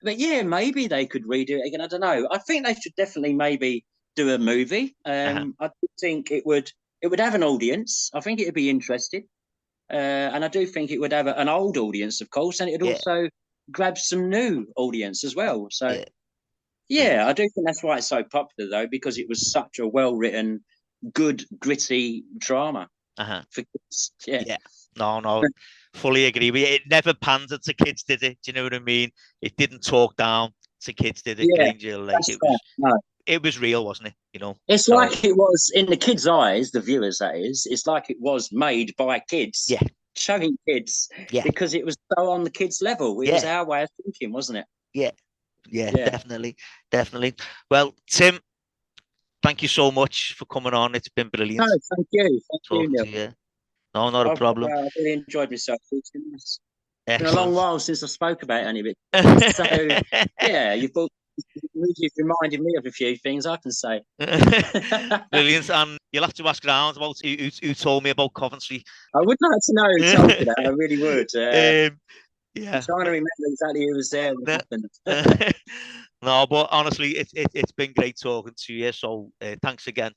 Speaker 2: But yeah, maybe they could redo it again. I don't know. I think they should definitely maybe do a movie. I think it would have an audience. I think it would be interesting. And I do think it would have an old audience, of course, and it would also grab some new audience as well. So, I do think that's why it's so popular, though, because it was such a well-written, good, gritty drama for kids. Yeah.
Speaker 1: No, fully agree. It never pandered to kids, did it? Do you know what I mean? It didn't talk down to kids, did it? Grange Hill, it was real, wasn't it?
Speaker 2: It's like it was in the kids' eyes, the viewers, that is. It's like it was made by kids, showing kids, because it was so on the kids' level. It was our way of thinking, wasn't it?
Speaker 1: Yeah, definitely. Well, Tim, thank you so much for coming on. It's been brilliant.
Speaker 2: No, thank you, Neil.
Speaker 1: No, not a problem.
Speaker 2: I really enjoyed myself. It's been a long while since I spoke about any of it. So, you've reminded me of a few things I can say.
Speaker 1: Brilliant. And you'll have to ask around about who told me about Coventry.
Speaker 2: I would like to know who told you that. I really would.
Speaker 1: I'm
Speaker 2: trying to remember exactly who was there when it happened.
Speaker 1: No, but honestly, it's been great talking to you. So thanks again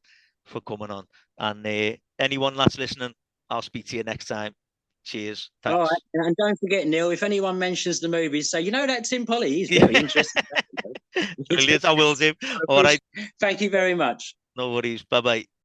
Speaker 1: for coming on. And anyone that's listening, I'll speak to you next time. Cheers. Thanks.
Speaker 2: All right. And don't forget, Neil, if anyone mentions the movies, say, that Tim Polley, he's very interesting.
Speaker 1: Brilliant. I will do. All right.
Speaker 2: Thank you very much.
Speaker 1: No worries. Bye-bye.